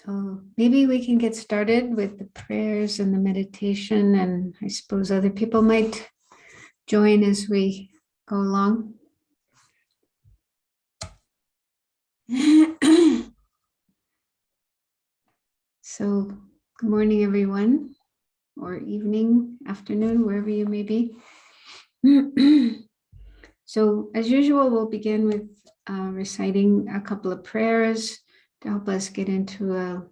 So maybe we can get started with the prayers and the meditation, and I suppose other people might join as we go along. So good morning, everyone, or evening, afternoon, wherever you may be. So as usual, we'll begin with reciting a couple of prayers to help us get into a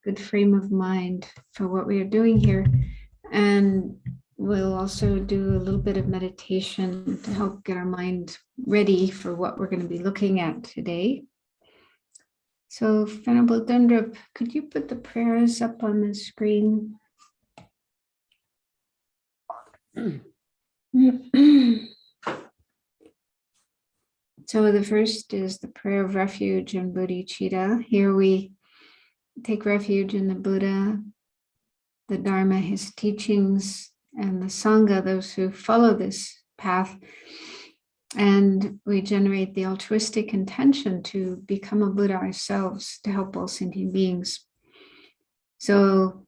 good frame of mind for what we are doing here. And we'll also do a little bit of meditation to help get our mind ready for what we're going to be looking at today. So Venerable Dundrup, could you put the prayers up on the screen? So the first is the prayer of refuge and Bodhichita. Here we take refuge in the Buddha, the Dharma, his teachings, and the Sangha, those who follow this path. And we generate the altruistic intention to become a Buddha ourselves, to help all sentient beings. So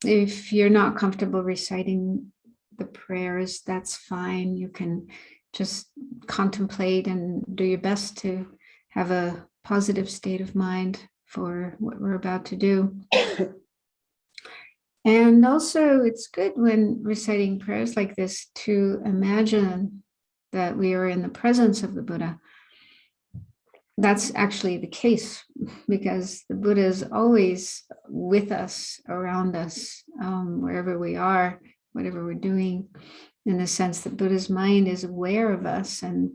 if you're not comfortable reciting the prayers, that's fine. You can just contemplate and do your best to have a positive state of mind for what we're about to do. And also, it's good when reciting prayers like this to imagine that we are in the presence of the Buddha. That's actually the case, because the Buddha is always with us, around us, wherever we are, whatever we're doing, in the sense that Buddha's mind is aware of us and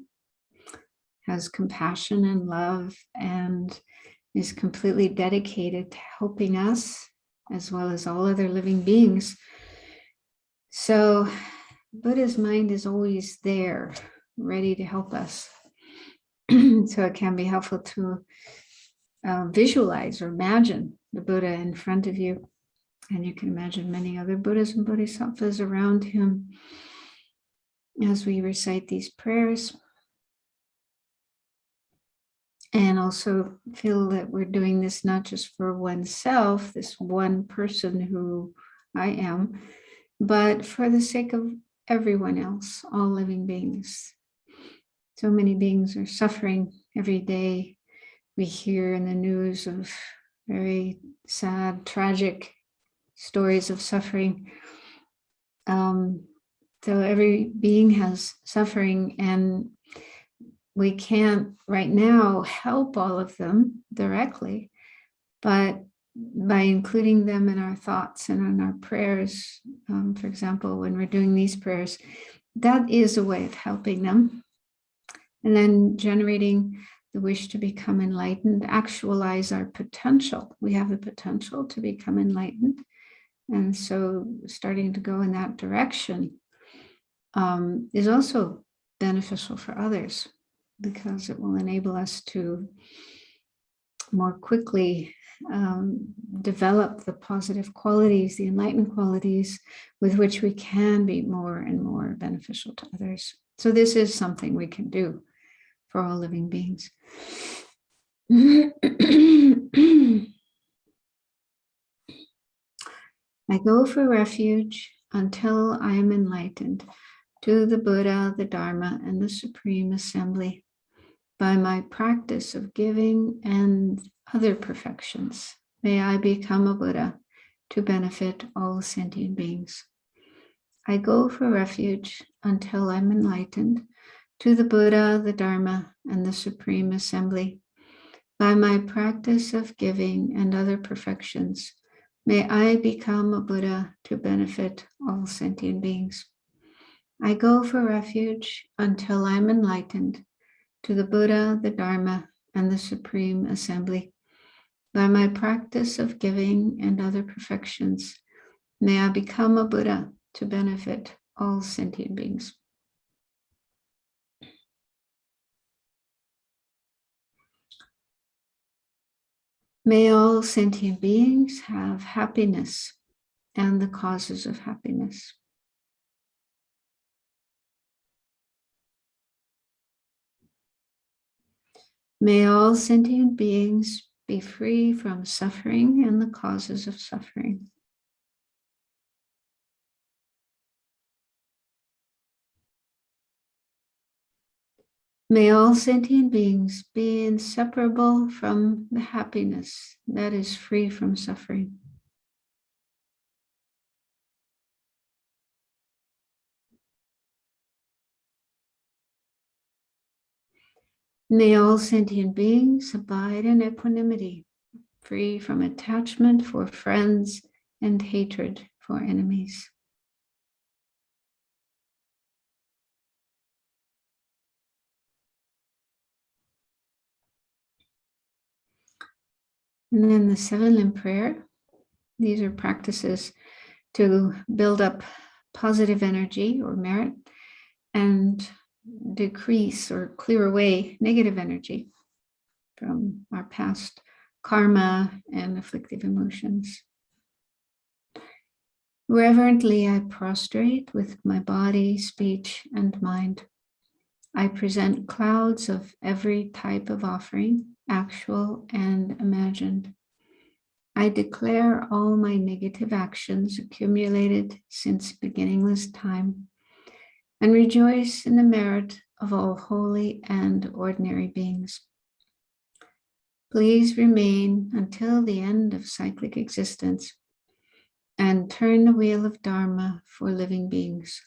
has compassion and love and is completely dedicated to helping us as well as all other living beings. So Buddha's mind is always there, ready to help us. So it can be helpful to visualize or imagine the Buddha in front of you. And you can imagine many other Buddhas and Bodhisattvas around him as we recite these prayers. And also feel that we're doing this not just for oneself, this one person who I am, but for the sake of everyone else, all living beings. So many beings are suffering every day. We hear in the news of very sad, tragic stories of suffering. So every being has suffering, and we can't right now help all of them directly, but by including them in our thoughts and in our prayers, for example, when we're doing these prayers, that is a way of helping them. And then generating the wish to become enlightened, actualize our potential. We have the potential to become enlightened. And so starting to go in that direction is also beneficial for others, because it will enable us to more quickly develop the positive qualities, the enlightened qualities with which we can be more and more beneficial to others. So this is something we can do for all living beings. I go for refuge until I am enlightened to the Buddha, the Dharma, and the Supreme Assembly. By my practice of giving and other perfections, may I become a Buddha to benefit all sentient beings. I go for refuge until I'm enlightened to the Buddha, the Dharma, and the Supreme Assembly. By my practice of giving and other perfections, may I become a Buddha to benefit all sentient beings. I go for refuge until I'm enlightened to the Buddha, the Dharma, and the Supreme Assembly. By my practice of giving and other perfections, may I become a Buddha to benefit all sentient beings. May all sentient beings have happiness and the causes of happiness. May all sentient beings be free from suffering and the causes of suffering. May all sentient beings be inseparable from the happiness that is free from suffering. May all sentient beings abide in equanimity, free from attachment for friends and hatred for enemies. And then the 7 limb prayer. These are practices to build up positive energy or merit and decrease or clear away negative energy from our past karma and afflictive emotions. Reverently, I prostrate with my body, speech, and mind. I present clouds of every type of offering, actual and imagined. I declare all my negative actions accumulated since beginningless time and rejoice in the merit of all holy and ordinary beings. Please remain until the end of cyclic existence and turn the wheel of Dharma for living beings.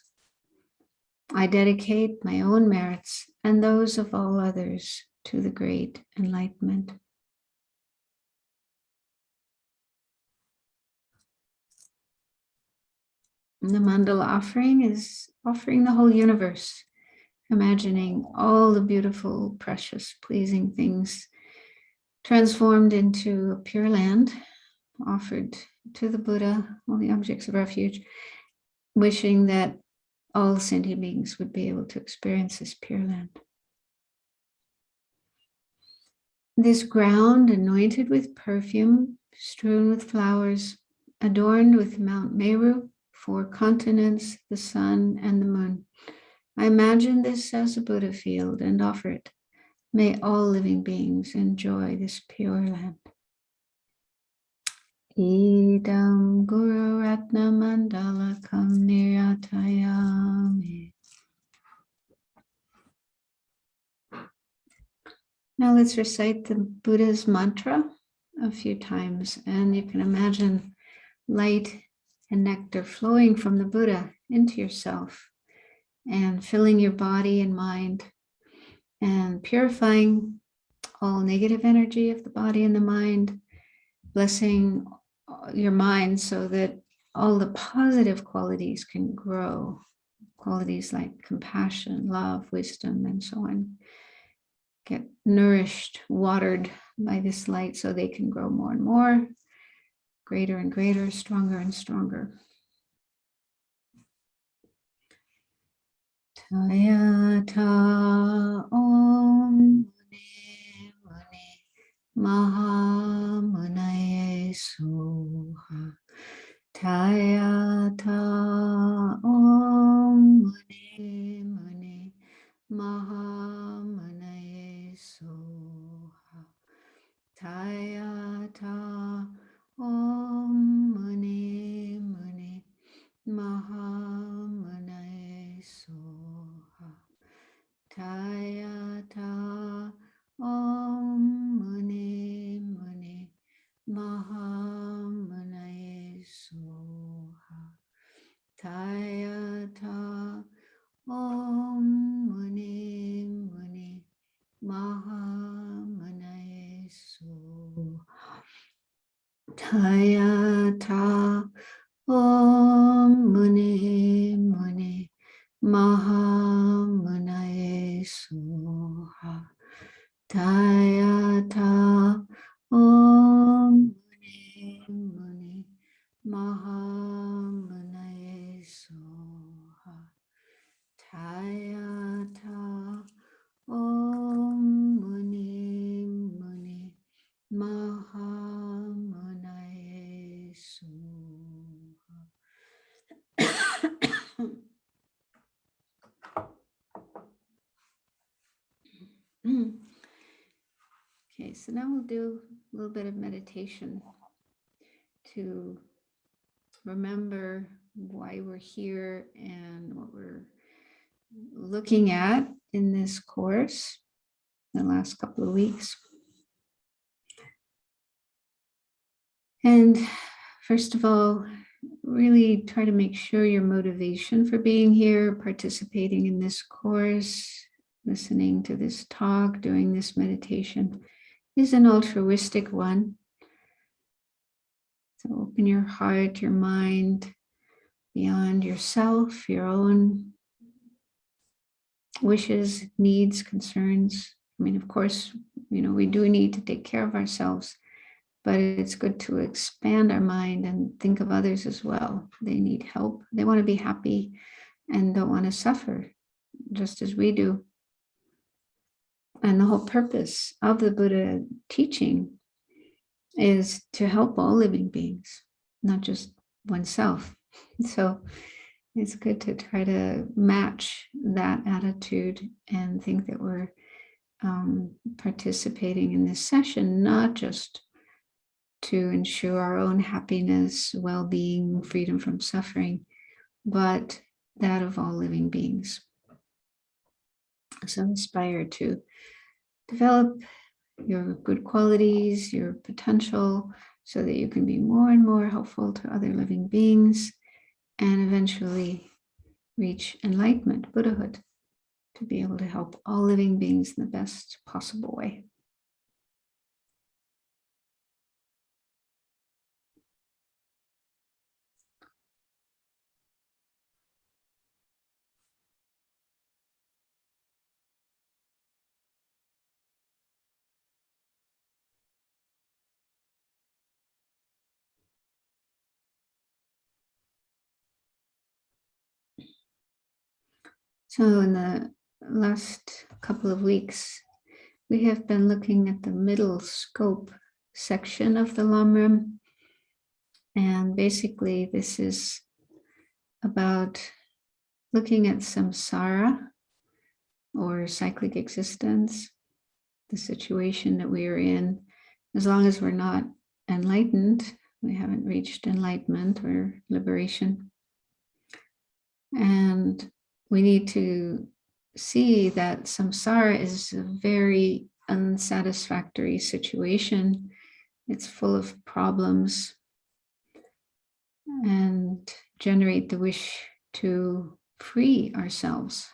I dedicate my own merits and those of all others to the great enlightenment. And the Mandala Offering is offering the whole universe, imagining all the beautiful, precious, pleasing things transformed into a pure land, offered to the Buddha, all the objects of refuge, wishing that all sentient beings would be able to experience this pure land. This ground anointed with perfume, strewn with flowers, adorned with Mount Meru, 4 continents, the sun and the moon. I imagine this as a Buddha field and offer it. May all living beings enjoy this pure land. Idam Guru Ratna Mandala Kam Niratayami. Now let's recite the Buddha's mantra a few times, and you can imagine light and nectar flowing from the Buddha into yourself and filling your body and mind and purifying all negative energy of the body and the mind, blessing your mind so that all the positive qualities can grow, qualities like compassion, love, wisdom, and so on, get nourished, watered by this light so they can grow more and more, greater and greater, stronger and stronger. Tayata Om Muni Muni Maha Munaye Suha. Tayata Om Muni Muni Maha Munaye Suha. Tayata Om Muni Muni Maha Munaye Suha. Tayata Om Muni Muni Maha Munaye Suha. Tayata Om Muni Muni Maha Munaye Suha. Tayata Om Muni Muni Maha Munaye Suha. Tayata Om Muni Muni Maha Munaye Suha. Tayata Om Muni Muni Maha Munaye Suha. Okay, So now we'll do a little bit of meditation to remember why we're here and what we're looking at in this course the last couple of weeks. And first of all, really try to make sure your motivation for being here, participating in this course, listening to this talk, doing this meditation is an altruistic one. So open your heart, your mind, beyond yourself, your own wishes, needs, concerns. I mean, of course, we do need to take care of ourselves, but it's good to expand our mind and think of others as well. They need help. They want to be happy and don't want to suffer, just as we do. And the whole purpose of the Buddha teaching is to help all living beings, not just oneself. So it's good to try to match that attitude and think that we're participating in this session, not just to ensure our own happiness, well-being, freedom from suffering, but that of all living beings. So inspire to develop your good qualities, your potential, so that you can be more and more helpful to other living beings and eventually reach enlightenment, Buddhahood, to be able to help all living beings in the best possible way. So in the last couple of weeks, we have been looking at the middle scope section of the Lam Rim. And basically this is about looking at samsara, or cyclic existence, the situation that we are in. As long as we're not enlightened, we haven't reached enlightenment or liberation. And we need to see that samsara is a very unsatisfactory situation. It's full of problems and generate the wish to free ourselves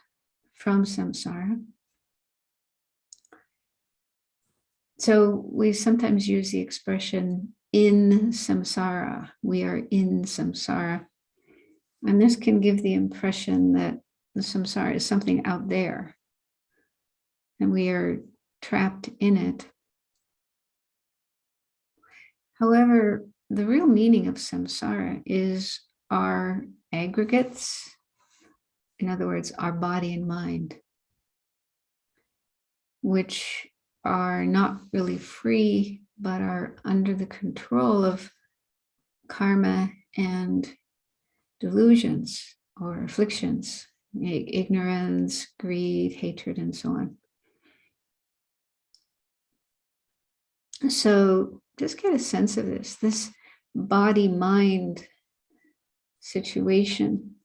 from samsara. So we sometimes use the expression in samsara. We are in samsara. And this can give the impression that the samsara is something out there and we are trapped in it. However, the real meaning of samsara is our aggregates, in other words, our body and mind, which are not really free, but are under the control of karma and delusions or afflictions, ignorance, greed, hatred, and so on. So just get a sense of this body-mind situation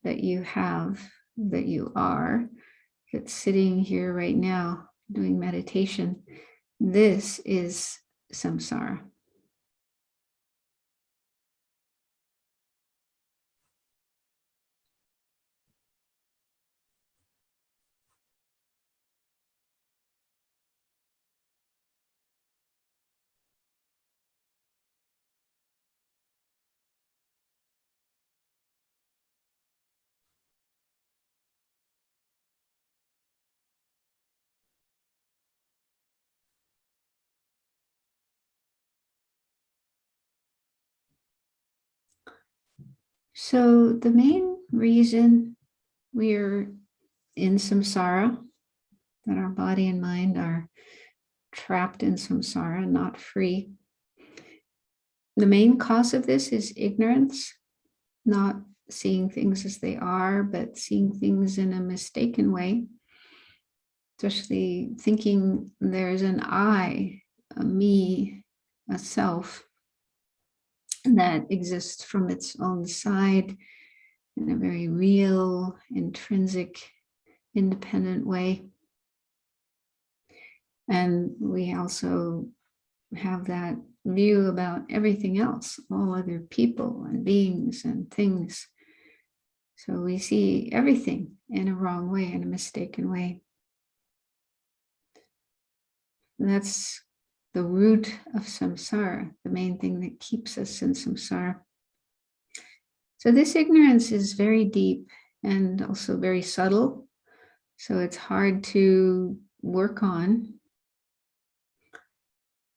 that you have, that you are, that's sitting here right now doing meditation. This is samsara. So the main reason we're in samsara, that our body and mind are trapped in samsara, not free, the main cause of this is ignorance, not seeing things as they are, but seeing things in a mistaken way, especially thinking there's an I a me, a self that exists from its own side in a very real, intrinsic, independent way. And we also have that view about everything else, all other people and beings and things. So we see everything in a wrong way, in a mistaken way. And that's the root of samsara, the main thing that keeps us in samsara. So this ignorance is very deep and also very subtle. So it's hard to work on.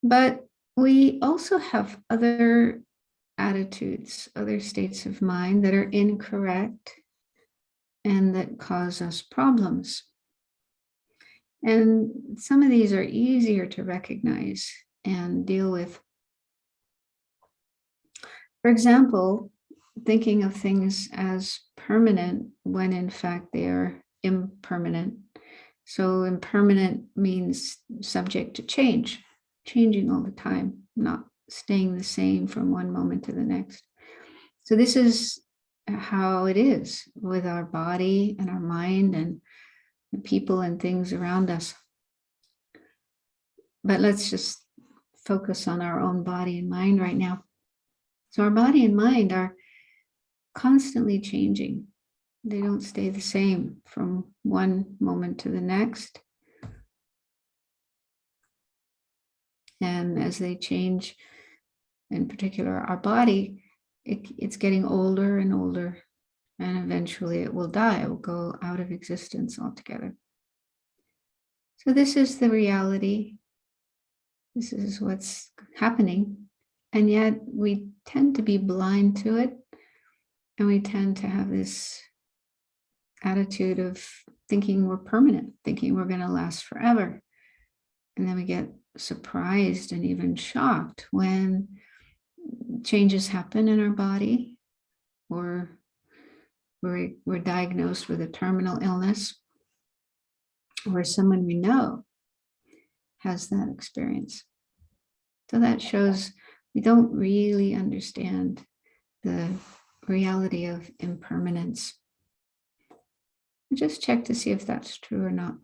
But we also have other attitudes, other states of mind that are incorrect and that cause us problems. And some of these are easier to recognize and deal with. For example, thinking of things as permanent when in fact they are impermanent. So impermanent means subject to change, changing all the time, not staying the same from one moment to the next. So this is how it is with our body and our mind and the people and things around us. But let's just focus on our own body and mind right now. So our body and mind are constantly changing. They don't stay the same from one moment to the next. And as they change, in particular our body, it's getting older and older, and eventually it will die. It will go out of existence altogether. So this is the reality. This is what's happening. And yet we tend to be blind to it. And we tend to have this attitude of thinking we're permanent, thinking we're going to last forever. And then we get surprised and even shocked when changes happen in our body, or we're diagnosed with a terminal illness, or someone we know has that experience. So that shows we don't really understand the reality of impermanence. Just check to see if that's true or not.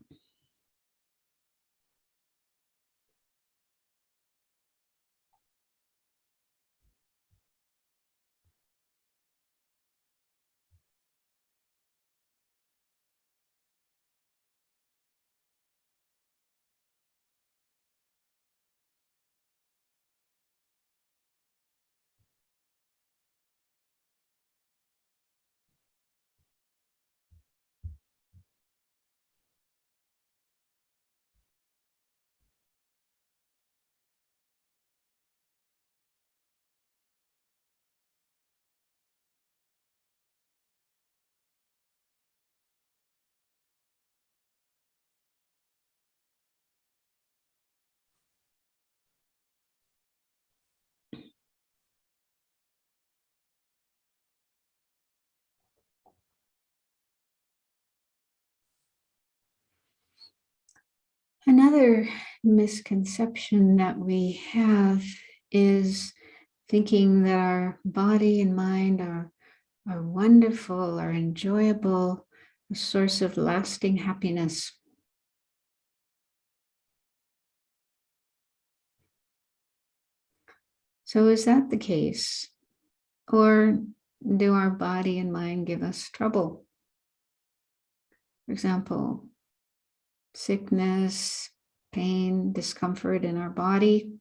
Another misconception that we have is thinking that our body and mind are wonderful, are enjoyable, a source of lasting happiness. So is that the case? Or do our body and mind give us trouble? For example, sickness, pain, discomfort in our body,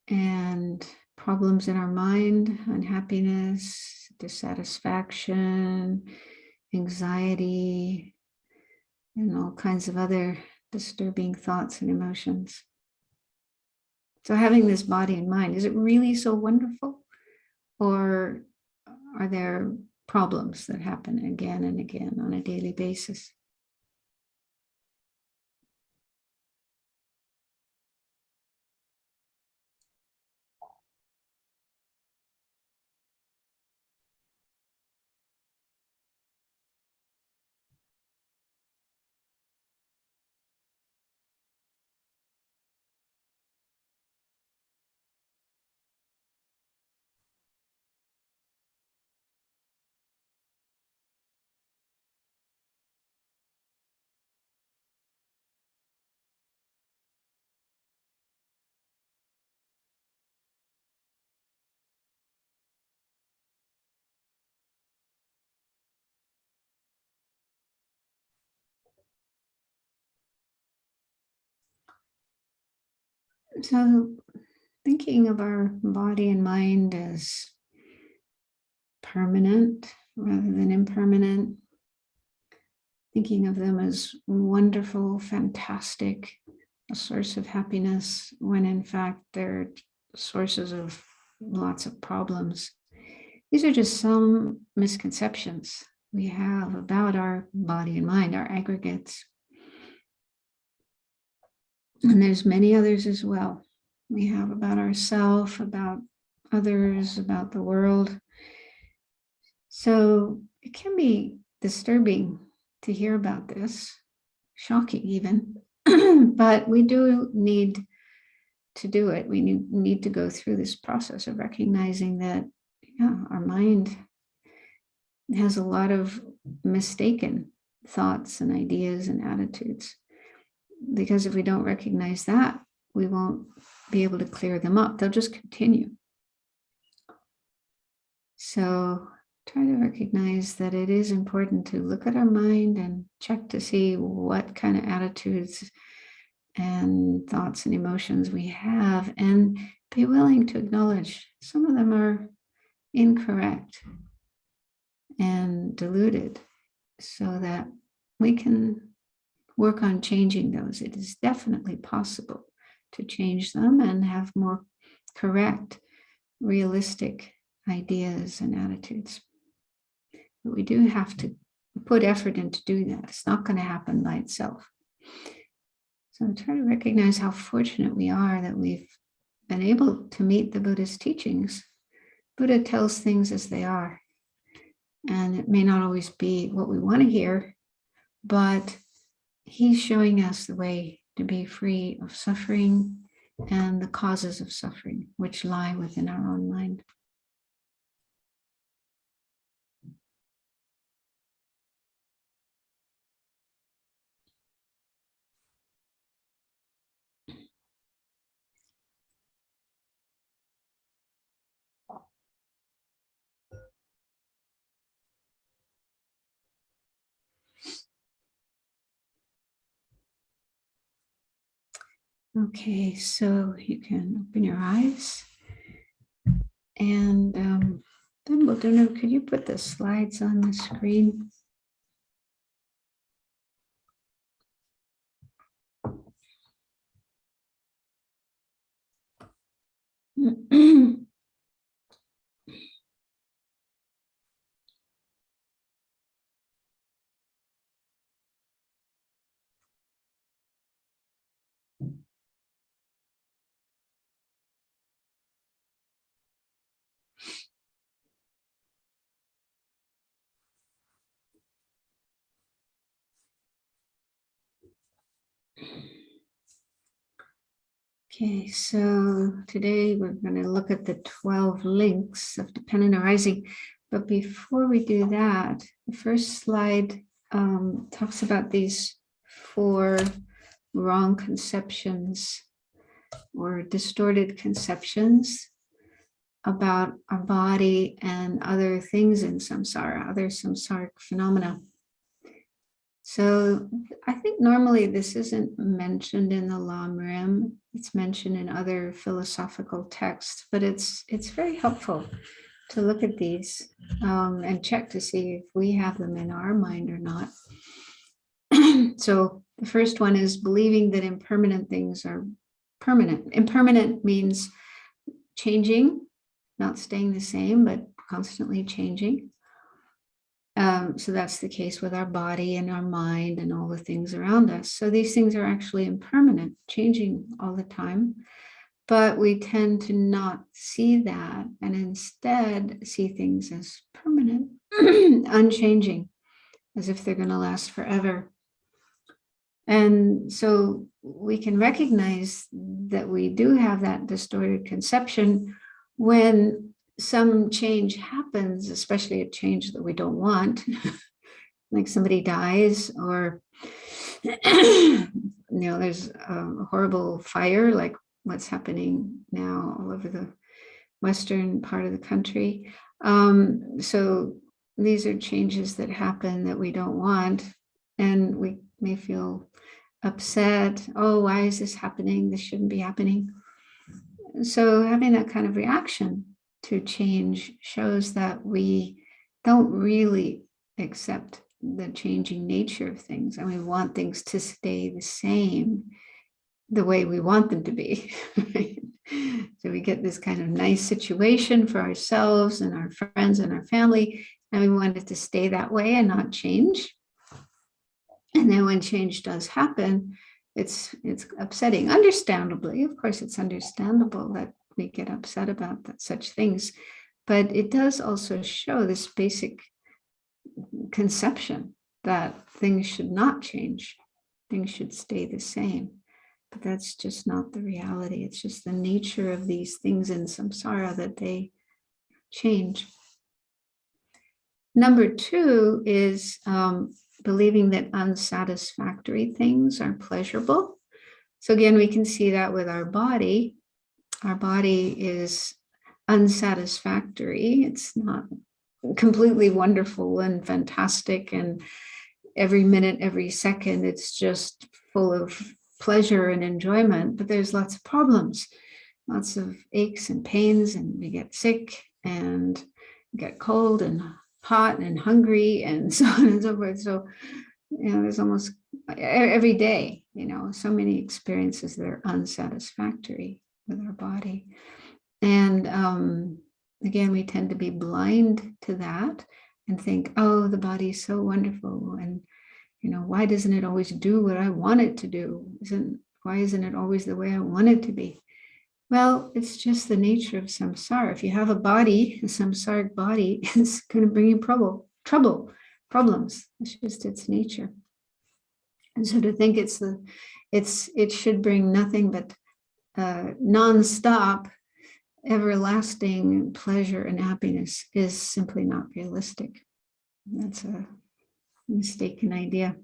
and problems in our mind, unhappiness, dissatisfaction, anxiety, and all kinds of other disturbing thoughts and emotions. So having this body and mind, is it really so wonderful? Or are there problems that happen again and again on a daily basis? So thinking of our body and mind as permanent rather than impermanent, thinking of them as wonderful, fantastic, a source of happiness, when in fact they're sources of lots of problems. These are just some misconceptions we have about our body and mind, our aggregates. And there's many others as well. We have about ourselves, about others, about the world. So it can be disturbing to hear about this, shocking even, but we do need to do it. We need to go through this process of recognizing that, yeah, our mind has a lot of mistaken thoughts and ideas and attitudes. Because if we don't recognize that, we won't be able to clear them up. They'll just continue. So try to recognize that it is important to look at our mind and check to see what kind of attitudes and thoughts and emotions we have, and be willing to acknowledge some of them are incorrect and deluded, so that we can work on changing those. It is definitely possible to change them and have more correct, realistic ideas and attitudes. But we do have to put effort into doing that. It's not going to happen by itself. So try to recognize how fortunate we are that we've been able to meet the Buddhist teachings. Buddha tells things as they are. And it may not always be what we want to hear, but he's showing us the way to be free of suffering and the causes of suffering, which lie within our own mind. Okay, so you can open your eyes, and then we'll do. Could you put the slides on the screen? Okay, so today we're going to look at the 12 links of dependent arising. But before we do that, the first slide talks about these 4 wrong conceptions or distorted conceptions about our body and other things in samsara, other samsaric phenomena. So I think normally this isn't mentioned in the Lam Rim. It's mentioned in other philosophical texts, but it's very helpful to look at these and check to see if we have them in our mind or not. So the first one is believing that impermanent things are permanent. Impermanent means changing, not staying the same, but constantly changing. So that's the case with our body and our mind and all the things around us. So these things are actually impermanent, changing all the time. But we tend to not see that and instead see things as permanent, unchanging, as if they're going to last forever. And so we can recognize that we do have that distorted conception when some change happens, especially a change that we don't want, like somebody dies, or there's a horrible fire, like what's happening now all over the western part of the country. So these are changes that happen that we don't want, and we may feel upset. Oh, why is this happening? This shouldn't be happening. So having that kind of reaction to change shows that we don't really accept the changing nature of things, and we want things to stay the same the way we want them to be. Right? So we get this kind of nice situation for ourselves and our friends and our family, and we want it to stay that way and not change. And then when change does happen, it's upsetting. Understandably, of course, it's understandable that we get upset about such things, but it does also show this basic conception that things should not change, things should stay the same. But that's just not the reality. It's just the nature of these things in samsara that they change. Number 2 is believing that unsatisfactory things are pleasurable. So again, we can see that with our body. Our body is unsatisfactory. It's not completely wonderful and fantastic, and every minute, every second, it's just full of pleasure and enjoyment, but there's lots of problems, lots of aches and pains, and we get sick and get cold and hot and hungry and so on and so forth. So, there's almost every day, so many experiences that are unsatisfactory with our body. And again, we tend to be blind to that and think, oh, the body is so wonderful. And, why doesn't it always do what I want it to do? Why isn't it always the way I want it to be? Well, it's just the nature of samsara. If you have a body, a samsaric body, it's going to bring you problems. It's just its nature. And so to think it should bring nothing but non-stop, everlasting pleasure and happiness is simply not realistic. That's a mistaken idea.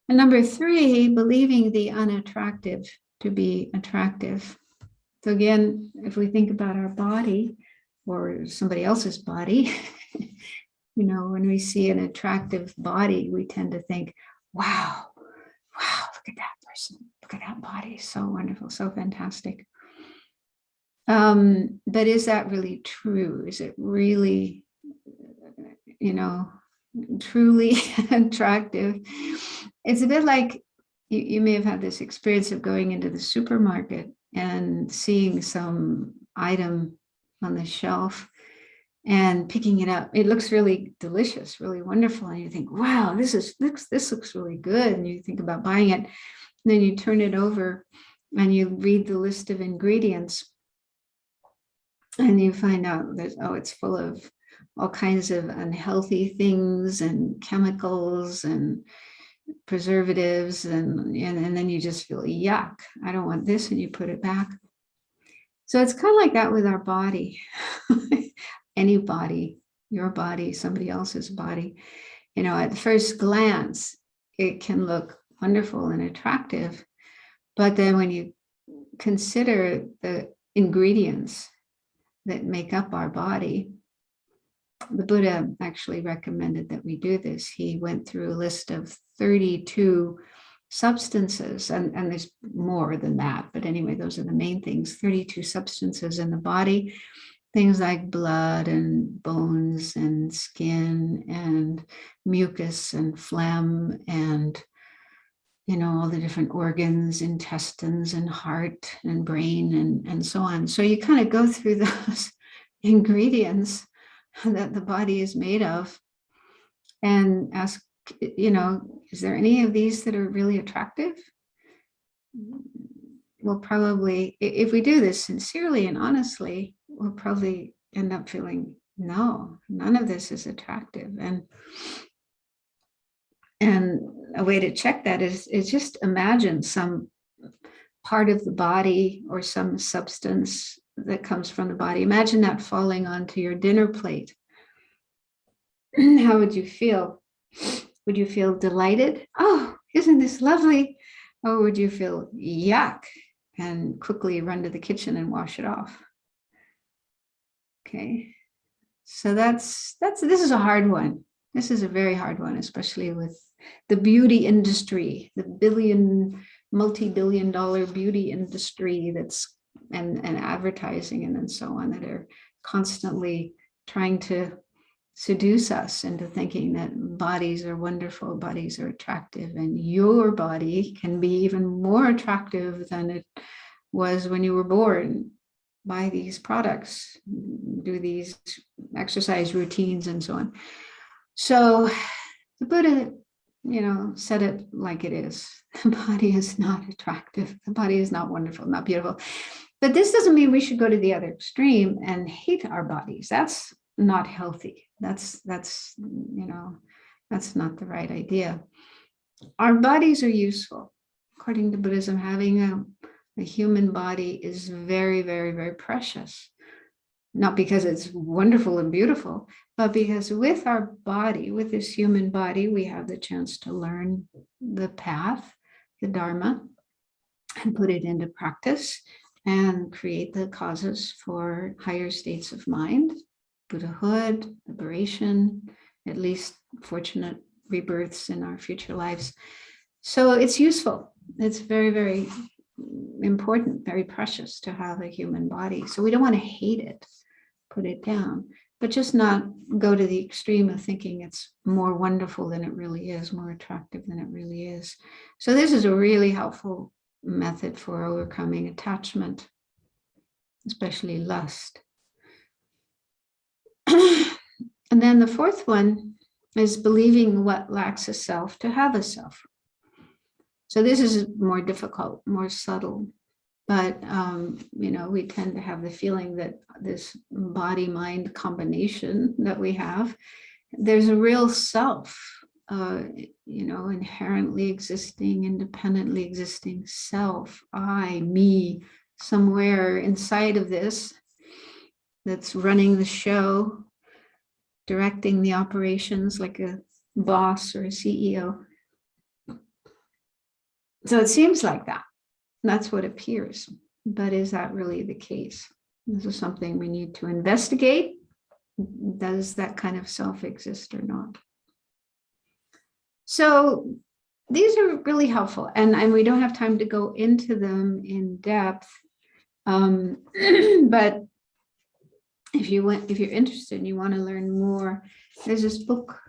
And number 3, believing the unattractive to be attractive. So again, if we think about our body or somebody else's body, when we see an attractive body, we tend to think, wow, look at that person, look at that body, so wonderful, so fantastic. But is that really true? Is it really, truly attractive? It's a bit like you may have had this experience of going into the supermarket and seeing some item on the shelf and picking it up. It looks really delicious, really wonderful. And you think, wow, this looks really good. And you think about buying it. And then you turn it over and you read the list of ingredients. And you find out that, it's full of all kinds of unhealthy things and chemicals and preservatives. And then you just feel, yuck, I don't want this. And you put it back. So it's kind of like that with our body. Any body, your body, somebody else's body. At first glance, it can look wonderful and attractive. But then when you consider the ingredients that make up our body, the Buddha actually recommended that we do this. He went through a list of 32 substances, and there's more than that. But anyway, those are the main things, 32 substances in the body, things like blood and bones and skin and mucus and phlegm and, all the different organs, intestines and heart and brain and so on. So you kind of go through those ingredients that the body is made of and ask, is there any of these that are really attractive? We'll probably, if we do this sincerely and honestly, we'll probably end up feeling, no, none of this is attractive. And a way to check that is just imagine some part of the body or some substance that comes from the body. Imagine that falling onto your dinner plate. How would you feel? Would you feel delighted? Oh, isn't this lovely? Or would you feel yuck and quickly run to the kitchen and wash it off? Okay, so this is a hard one. This is a very hard one, especially with the beauty industry, the $1 billion multi-billion-dollar beauty industry that's and advertising and so on that are constantly trying to seduce us into thinking that bodies are wonderful, bodies are attractive, and your body can be even more attractive than it was when you were born. Buy these products, do these exercise routines and so on. So the Buddha, said it like it is. The body is not attractive. The body is not wonderful, not beautiful. But this doesn't mean we should go to the other extreme and hate our bodies. That's not healthy. That's not the right idea. Our bodies are useful. According to Buddhism, having a human body is very, very, very precious. Not because it's wonderful and beautiful, but because with our body, with this human body, we have the chance to learn the path, the Dharma, and put it into practice and create the causes for higher states of mind, Buddhahood, liberation, at least fortunate rebirths in our future lives. So it's useful. It's very, very important, very precious to have a human body. So we don't want to hate it, put it down, but just not go to the extreme of thinking it's more wonderful than it really is, more attractive than it really is. So this is a really helpful method for overcoming attachment, especially lust. And then the fourth one is believing what lacks a self to have a self. So this is more difficult, more subtle, but we tend to have the feeling that this body-mind combination that we have, there's a real self, inherently existing, independently existing self, I, me, somewhere inside of this that's running the show, directing the operations like a boss or a CEO. So it seems like that. That's what appears. But is that really the case? This is something we need to investigate. Does that kind of self exist or not? So these are really helpful. And we don't have time to go into them in depth. But if you're interested and you want to learn more, there's this book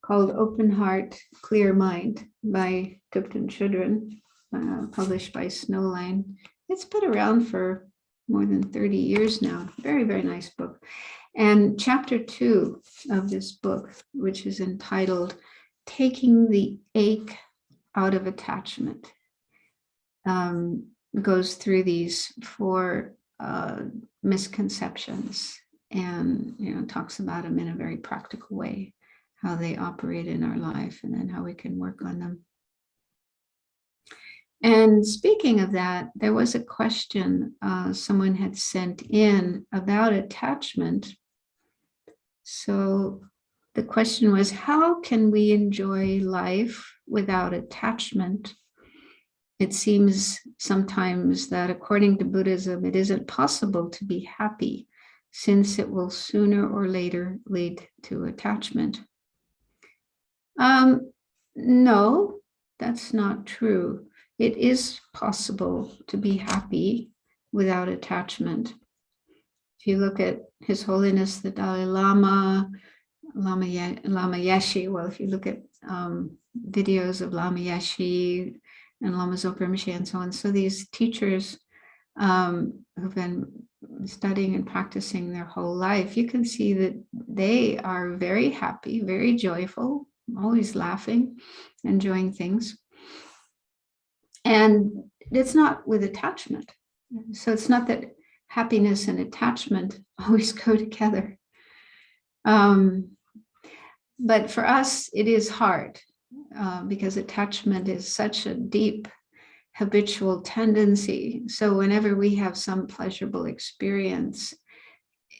called Open Heart, Clear Mind by Thubten Yeshe, published by Snowline. It's been around for more than 30 years now. Very, very nice book. And chapter 2 of this book, which is entitled Taking the Ache Out of Attachment, goes through these 4 misconceptions and talks about them in a very practical way, how they operate in our life, and then how we can work on them. And speaking of that, there was a question someone had sent in about attachment. So the question was, how can we enjoy life without attachment? It seems sometimes that according to Buddhism, it isn't possible to be happy since it will sooner or later lead to attachment. No, that's not true. It is possible to be happy without attachment. If you look at His Holiness the Dalai Lama, Lama Yeshe, well, if you look at videos of Lama Yeshe and Lama Zopa Rinpoche and so on, so these teachers who've been studying and practicing their whole life, you can see that they are very happy, very joyful, always laughing, enjoying things. And it's not with attachment. So it's not that happiness and attachment always go together. But for us, it is hard because attachment is such a deep habitual tendency. So whenever we have some pleasurable experience,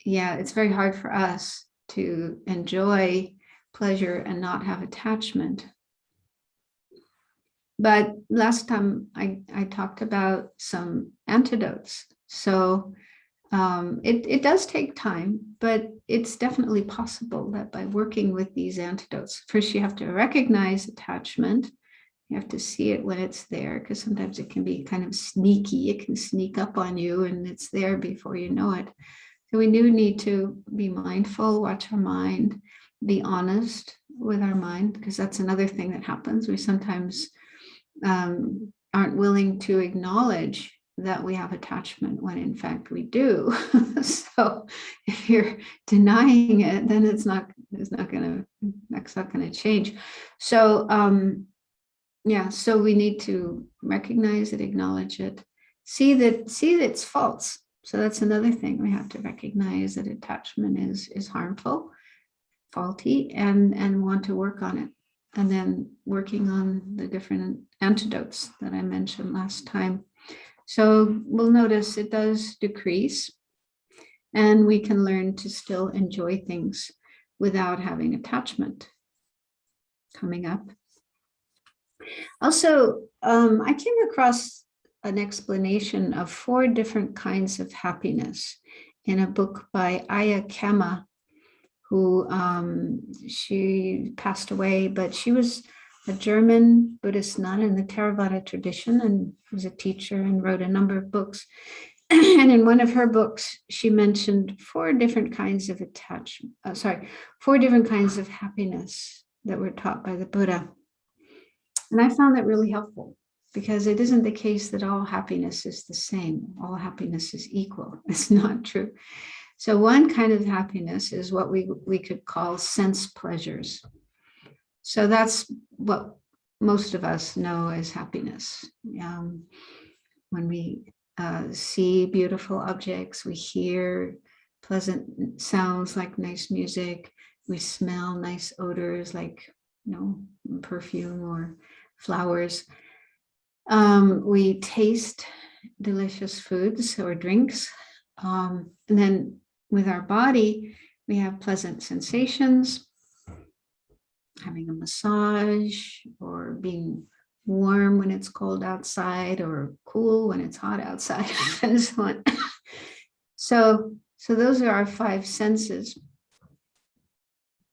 it's very hard for us to enjoy pleasure and not have attachment. But last time I talked about some antidotes. So it does take time, but it's definitely possible that by working with these antidotes, first you have to recognize attachment, You have to see it when it's there, because sometimes it can be kind of sneaky. It can sneak up on you and it's there before you know it. So we do need to be mindful, watch our mind, be honest with our mind, because that's another thing that happens. We sometimes aren't willing to acknowledge that we have attachment when in fact we do. So if you're denying it, then that's not gonna change. So so we need to recognize it, acknowledge it, see that it's false. So that's another thing. We have to recognize that attachment is harmful, faulty, and want to work on it. And then working on the different antidotes that I mentioned last time. So we'll notice it does decrease, and we can learn to still enjoy things without having attachment coming up. Also, I came across an explanation of 4 different kinds of happiness in a book by Aya Kema, who she passed away, but she was a German Buddhist nun in the Theravada tradition and was a teacher and wrote a number of books. And in one of her books, she mentioned 4 different kinds of attachment, 4 different kinds of happiness that were taught by the Buddha. And I found that really helpful, because it isn't the case that all happiness is the same. All happiness is equal. It's not true. So one kind of happiness is what we could call sense pleasures. So that's what most of us know as happiness. When we see beautiful objects, we hear pleasant sounds like nice music, we smell nice odors like perfume or flowers. We taste delicious foods or drinks. And then with our body, we have pleasant sensations, having a massage, or being warm when it's cold outside, or cool when it's hot outside, and so on. So those are our 5 senses,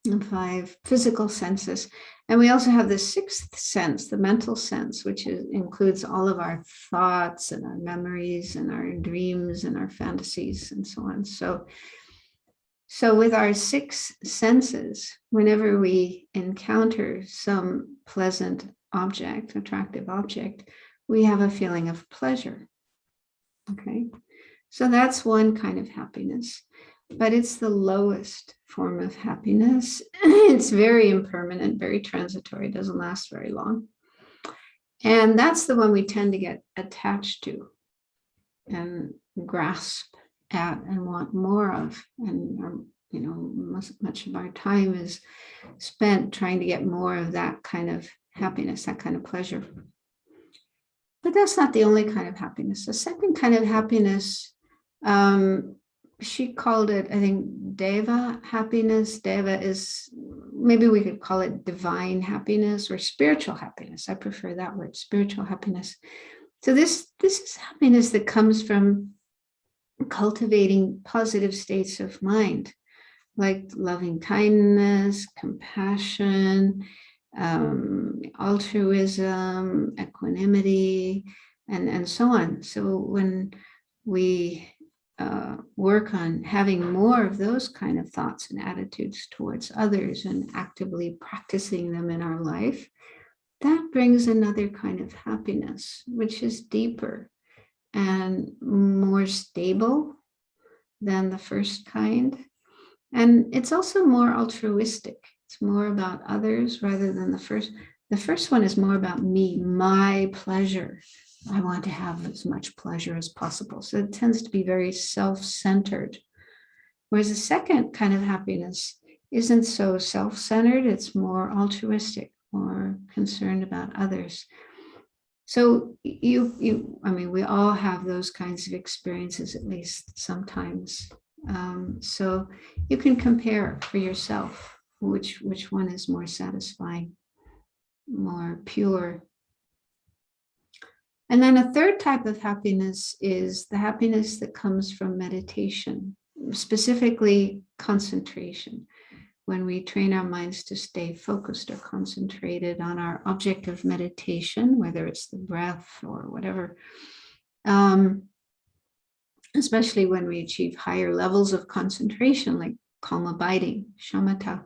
and 5 physical senses. And we also have the 6th sense, the mental sense, which includes all of our thoughts and our memories and our dreams and our fantasies and so on. So with our 6 senses, whenever we encounter some pleasant object, attractive object, we have a feeling of pleasure. Okay, so that's one kind of happiness, but it's the lowest form of happiness. It's very impermanent, very transitory, doesn't last very long. And that's the one we tend to get attached to and grasp at and want more of. And much of our time is spent trying to get more of that kind of happiness, that kind of pleasure. But that's not the only kind of happiness. The second kind of happiness, she called it, I think, Deva Happiness. Deva is, maybe we could call it divine happiness or spiritual happiness. I prefer that word, spiritual happiness. So this is happiness that comes from cultivating positive states of mind, like loving kindness, compassion, altruism, equanimity, and so on. So when we work on having more of those kind of thoughts and attitudes towards others and actively practicing them in our life, that brings another kind of happiness, which is deeper and more stable than the first kind. And it's also more altruistic. It's more about others rather than the first. The first one is more about me, my pleasure. I want to have as much pleasure as possible. So it tends to be very self-centered. Whereas the second kind of happiness isn't so self-centered. It's more altruistic, more concerned about others. So we all have those kinds of experiences, at least sometimes. So you can compare for yourself which one is more satisfying, more pure. And then a third type of happiness is the happiness that comes from meditation, specifically concentration. when we train our minds to stay focused or concentrated on our object of meditation, whether it's the breath or whatever, especially when we achieve higher levels of concentration, like calm abiding, shamatha,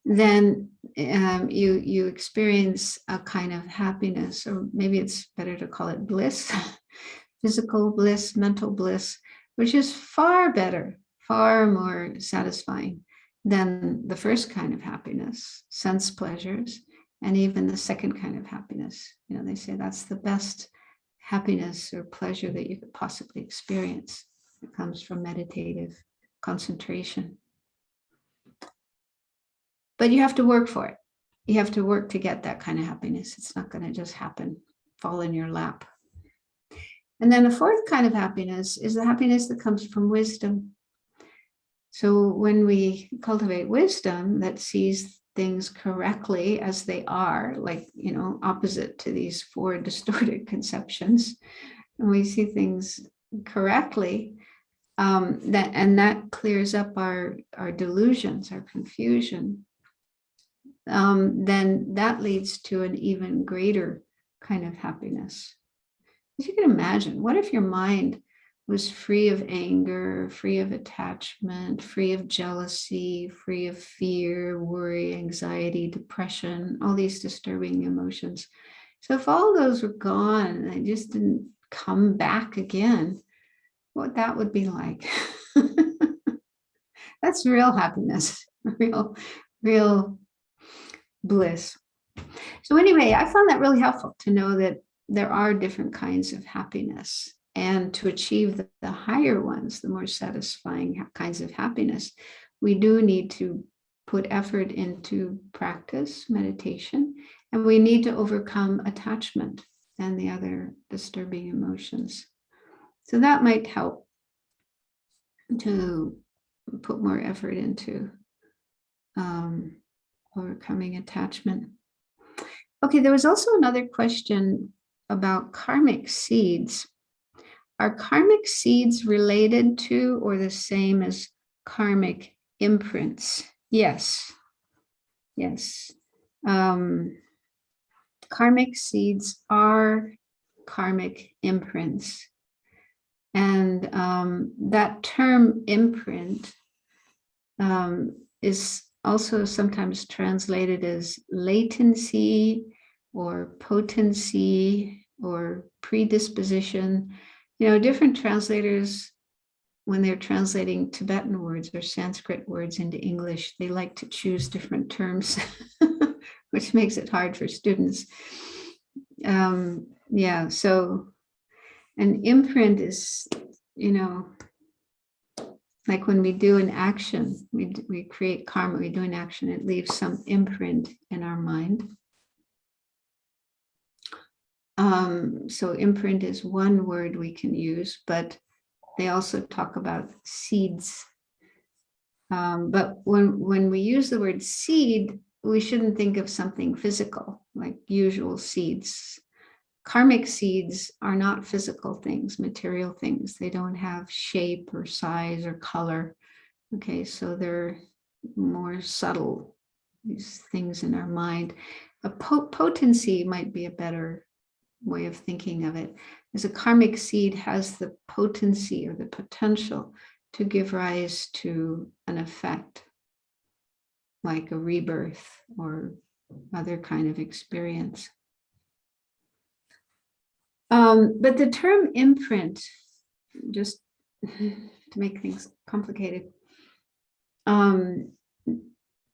then you experience a kind of happiness, or maybe it's better to call it bliss, physical bliss, mental bliss, which is far better, far more satisfying than the first kind of happiness, sense pleasures, and even the second kind of happiness. You know, they say that's the best happiness or pleasure that you could possibly experience. It comes from meditative concentration. But you have to work for it. You have to work to get that kind of happiness. It's not going to just happen, fall in your lap. And then the fourth kind of happiness is the happiness that comes from wisdom. So when we cultivate wisdom that sees things correctly as they are, like, you know, opposite to these four distorted conceptions, and we see things correctly, that clears up our delusions, our confusion, then that leads to an even greater kind of happiness. If you can imagine, what if your mind was free of anger, free of attachment, free of jealousy, free of fear, worry, anxiety, depression, all these disturbing emotions? So if all those were gone and they just didn't come back again, what that would be like. That's real happiness, real bliss. So anyway, I found that really helpful to know that there are different kinds of happiness, and to achieve the higher ones, the more satisfying kinds of happiness, we do need to put effort into practice, meditation, and we need to overcome attachment and the other disturbing emotions. So that might help to put more effort into overcoming attachment. Okay, there was also another question about karmic seeds. Are karmic seeds related to or the same as karmic imprints? Yes. Karmic seeds are karmic imprints. And that term imprint is also sometimes translated as latency or potency or predisposition. You know, different translators, when they're translating Tibetan words or Sanskrit words into English, they like to choose different terms, which makes it hard for students. So an imprint is, you know, like when we do an action, we create karma, we do an action, it leaves some imprint in our mind. So imprint is one word we can use, but they also talk about seeds. But when we use the word seed, we shouldn't think of something physical, like usual seeds. Karmic seeds are not physical things, material things. They don't have shape or size or color. Okay, so they're more subtle, these things in our mind. A potency might be a better way of thinking of it, as a karmic seed has the potency or the potential to give rise to an effect, like a rebirth or other kind of experience. But the term imprint, just to make things complicated,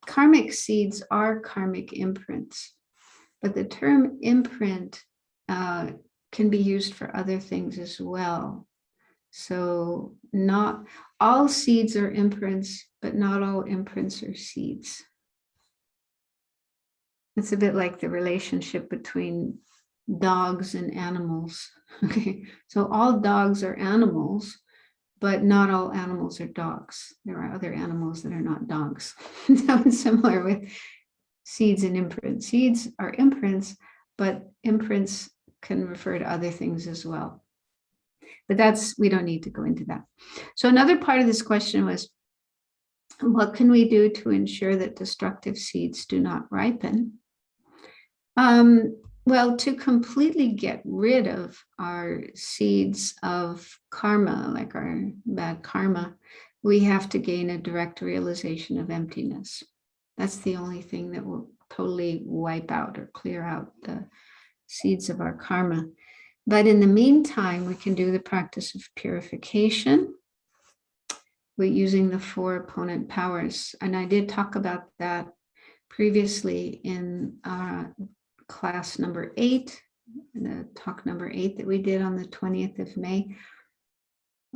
karmic seeds are karmic imprints, but the term imprint can be used for other things as well. So not all seeds are imprints, but not all imprints are seeds. It's a bit like the relationship between dogs and animals. Okay, so all dogs are animals, but not all animals are dogs. There are other animals that are not dogs. That was similar with seeds and imprints. Seeds are imprints, but imprints can refer to other things as well. But we don't need to go into that. So another part of this question was, What can we do to ensure that destructive seeds do not ripen? Well, to completely get rid of our seeds of karma, like our bad karma, we have to gain a direct realization of emptiness. That's the only thing that will totally wipe out or clear out the seeds of our karma. But in the meantime, we can do the practice of purification with using the 4 opponent powers. And I did talk about that previously in class number 8, the talk number 8 that we did on the 20th of May.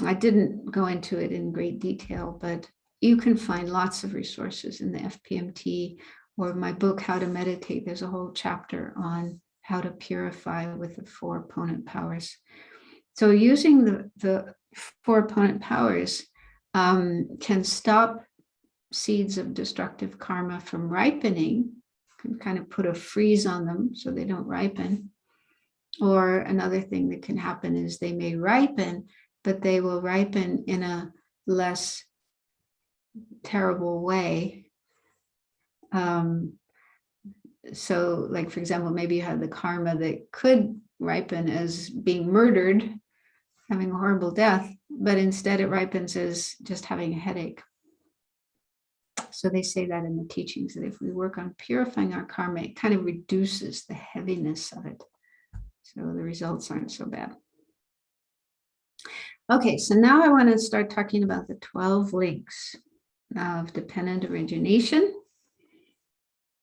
I didn't go into it in great detail, but you can find lots of resources in the FPMT or my book, How to Meditate. There's a whole chapter on how to purify with the 4 opponent powers. So using the 4 opponent powers can stop seeds of destructive karma from ripening, can kind of put a freeze on them so they don't ripen. Or another thing that can happen is they may ripen, but they will ripen in a less terrible way. So like, for example, maybe you have the karma that could ripen as being murdered, having a horrible death, but instead it ripens as just having a headache. So they say that in the teachings, that if we work on purifying our karma, it kind of reduces the heaviness of it. So the results aren't so bad. Okay, so now I want to start talking about the 12 links of dependent origination.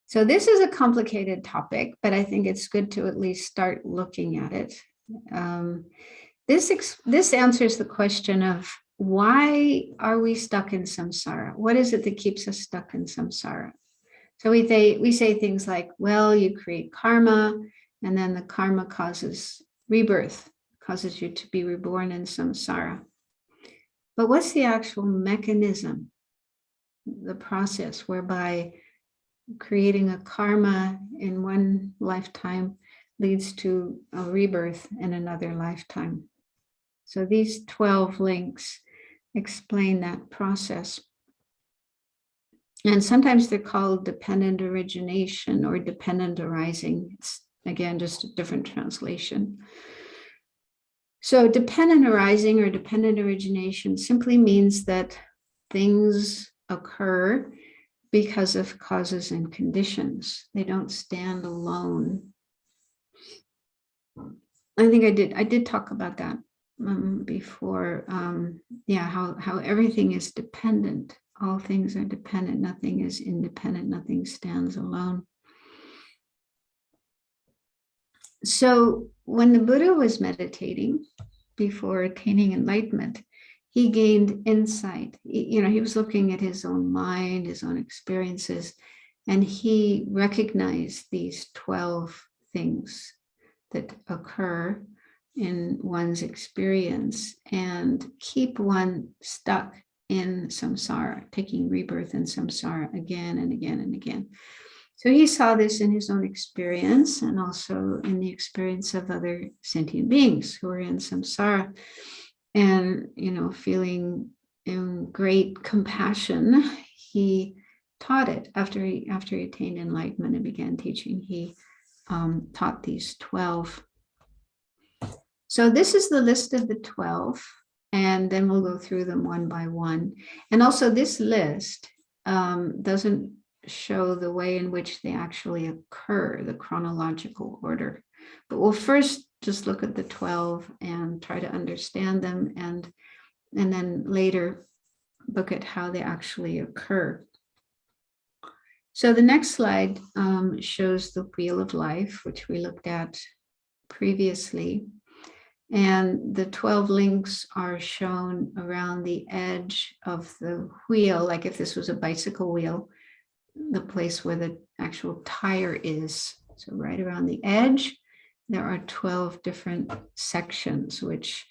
So this is a complicated topic, but I think it's good to at least start looking at it. This answers the question of, why are we stuck in samsara? What is it that keeps us stuck in samsara? So we say things like, well, you create karma, and then the karma causes rebirth, causes you to be reborn in samsara. But what's the actual mechanism, the process whereby creating a karma in one lifetime leads to a rebirth in another lifetime? So these 12 links explain that process. And sometimes they're called dependent origination or dependent arising. It's, again, just a different translation. So dependent arising or dependent origination simply means that things occur because of causes and conditions. They don't stand alone. I think I did talk about that before. How everything is dependent. All things are dependent. Nothing is independent. Nothing stands alone. So when the Buddha was meditating before attaining enlightenment, he gained insight. He was looking at his own mind, his own experiences, and he recognized these 12 things that occur in one's experience and keep one stuck in samsara, taking rebirth in samsara again and again and again. So he saw this in his own experience and also in the experience of other sentient beings who are in samsara. And, feeling great compassion, he taught it. After he attained enlightenment and began teaching, he taught these 12. So this is the list of the 12, and then we'll go through them one by one. And also this list doesn't show the way in which they actually occur, the chronological order. But we'll first just look at the 12 and try to understand them, and then later look at how they actually occur. So the next slide shows the wheel of life, which we looked at previously. And the 12 links are shown around the edge of the wheel, like if this was a bicycle wheel, the place where the actual tire is. So right around the edge, there are 12 different sections which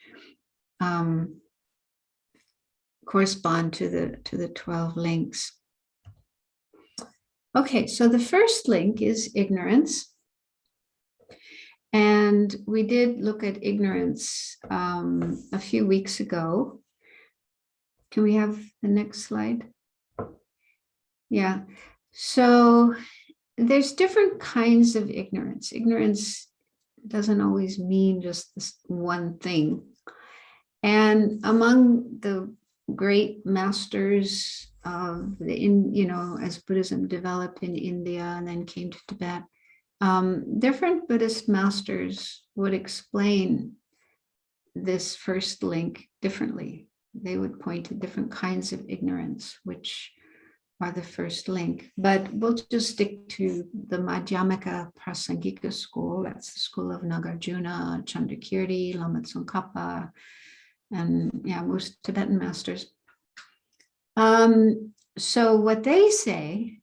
correspond to the 12 links. Okay, so the first link is ignorance. And we did look at ignorance a few weeks ago. Can we have the next slide? Yeah. So there's different kinds of ignorance. Ignorance doesn't always mean just this one thing. And among the great masters of as Buddhism developed in India and then came to Tibet, different Buddhist masters would explain this first link differently. They would point to different kinds of ignorance, which are the first link. But we'll just stick to the Madhyamaka Prasangika school. That's the school of Nagarjuna, Chandrakirti, Lama Tsong Khapa, and most Tibetan masters. So what they say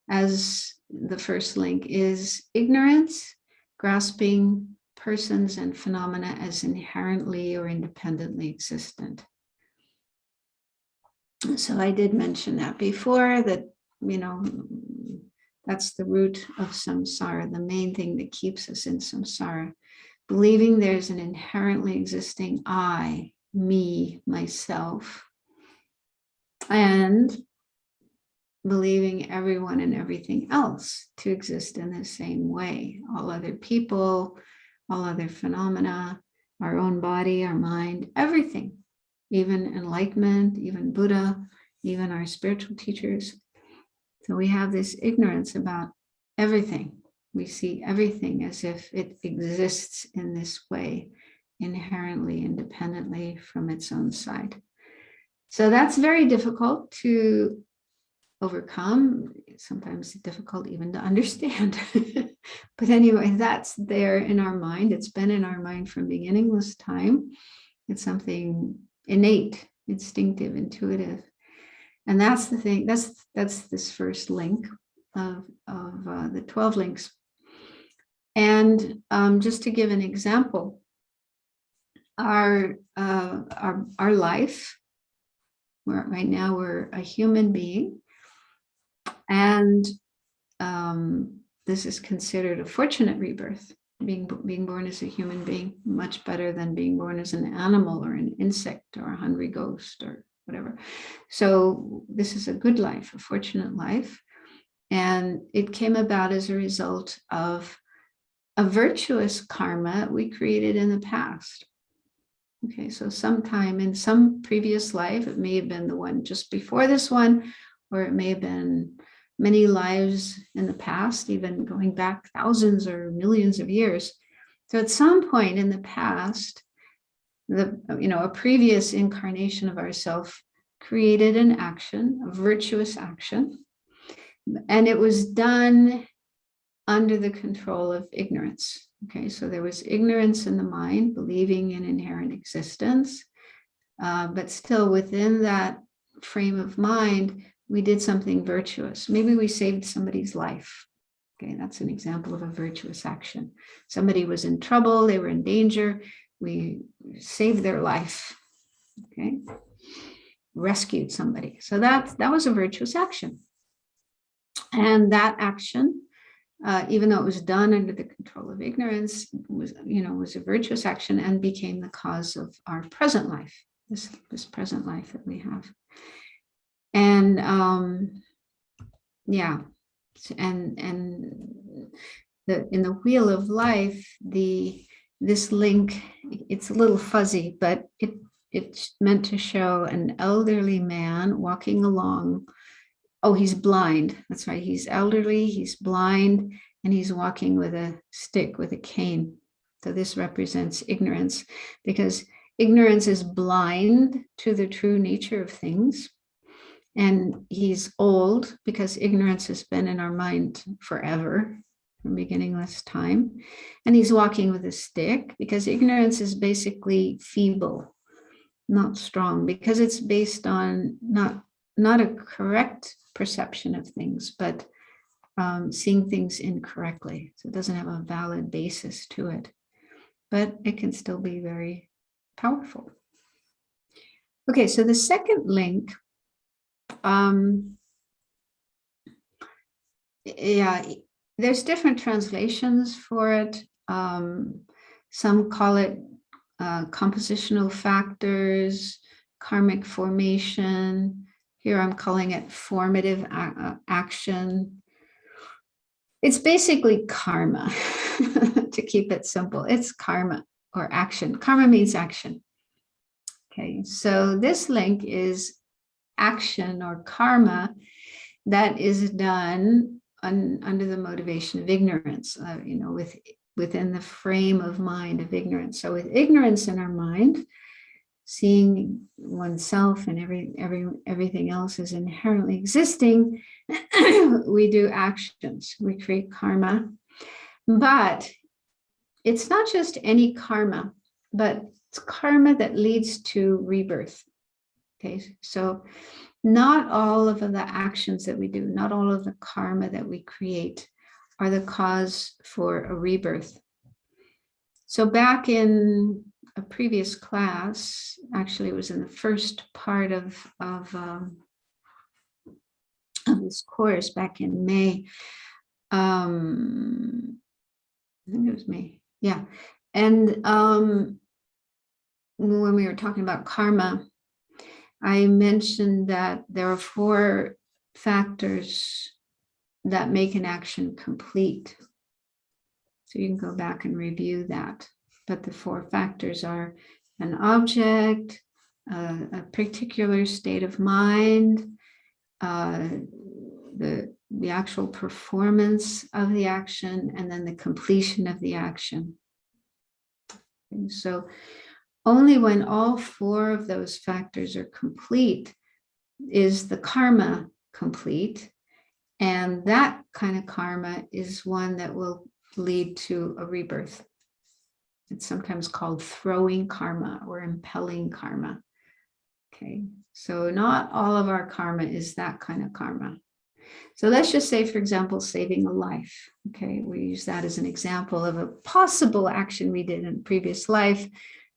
as the first link is ignorance, grasping persons and phenomena as inherently or independently existent. So I did mention that before, that, that's the root of samsara, the main thing that keeps us in samsara. Believing there's an inherently existing I, me, myself, and believing everyone and everything else to exist in the same way. All other people, all other phenomena, our own body, our mind, everything, even enlightenment, even Buddha, even our spiritual teachers. So we have this ignorance about everything. We see everything as if it exists in this way, inherently, independently from its own side. So that's very difficult to overcome, sometimes difficult even to understand. But anyway, that's there in our mind. It's been in our mind from beginningless time. It's something innate, instinctive, intuitive. And that's the thing, that's this first link of the 12 links. And just to give an example, our life, right now we're a human being, and this is considered a fortunate rebirth. Being born as a human being, much better than being born as an animal or an insect or a hungry ghost or whatever. So this is a good life, a fortunate life. And it came about as a result of a virtuous karma we created in the past. Okay, so sometime in some previous life, it may have been the one just before this one, or it may have been many lives in the past, even going back thousands or millions of years. So at some point in the past, a previous incarnation of ourself created an action, a virtuous action, and it was done under the control of ignorance. Okay, so there was ignorance in the mind, believing in inherent existence, but still within that frame of mind, we did something virtuous. Maybe we saved somebody's life. Okay, that's an example of a virtuous action. Somebody was in trouble, they were in danger, we saved their life. Okay, rescued somebody. So that was a virtuous action. And that action, even though it was done under the control of ignorance, was a virtuous action and became the cause of our present life, this present life that we have. And in the wheel of life, this link, it's a little fuzzy, but it's meant to show an elderly man walking along. Oh, he's blind. That's right. He's elderly, he's blind, and he's walking with a stick, with a cane. So this represents ignorance, because ignorance is blind to the true nature of things. And he's old because ignorance has been in our mind forever, from beginningless time. And he's walking with a stick because ignorance is basically feeble, not strong, because it's based on not a correct perception of things, but seeing things incorrectly. So it doesn't have a valid basis to it, but it can still be very powerful. Okay, so the second link, there's different translations for it. Some call it compositional factors, karmic formation, Here I'm calling it formative action. It's basically karma, to keep it simple. It's karma or action. Karma means action. Okay, so this link is action or karma that is done under the motivation of ignorance, within the frame of mind of ignorance. So with ignorance in our mind, seeing oneself and everything else is inherently existing, we do actions, we create karma. But it's not just any karma, but it's karma that leads to rebirth. Okay, so not all of the actions that we do, not all of the karma that we create are the cause for a rebirth. So back in a previous class, actually it was in the first part of this course back in May. I think it was May, yeah. And when we were talking about karma, I mentioned that there are 4 factors that make an action complete. So you can go back and review that. But the 4 factors are an object, a particular state of mind, the actual performance of the action, and then the completion of the action. And so only when all 4 of those factors are complete is the karma complete. And that kind of karma is one that will lead to a rebirth. It's sometimes called throwing karma or impelling karma. Okay, so not all of our karma is that kind of karma. So let's just say, for example, saving a life. Okay, we use that as an example of a possible action we did in a previous life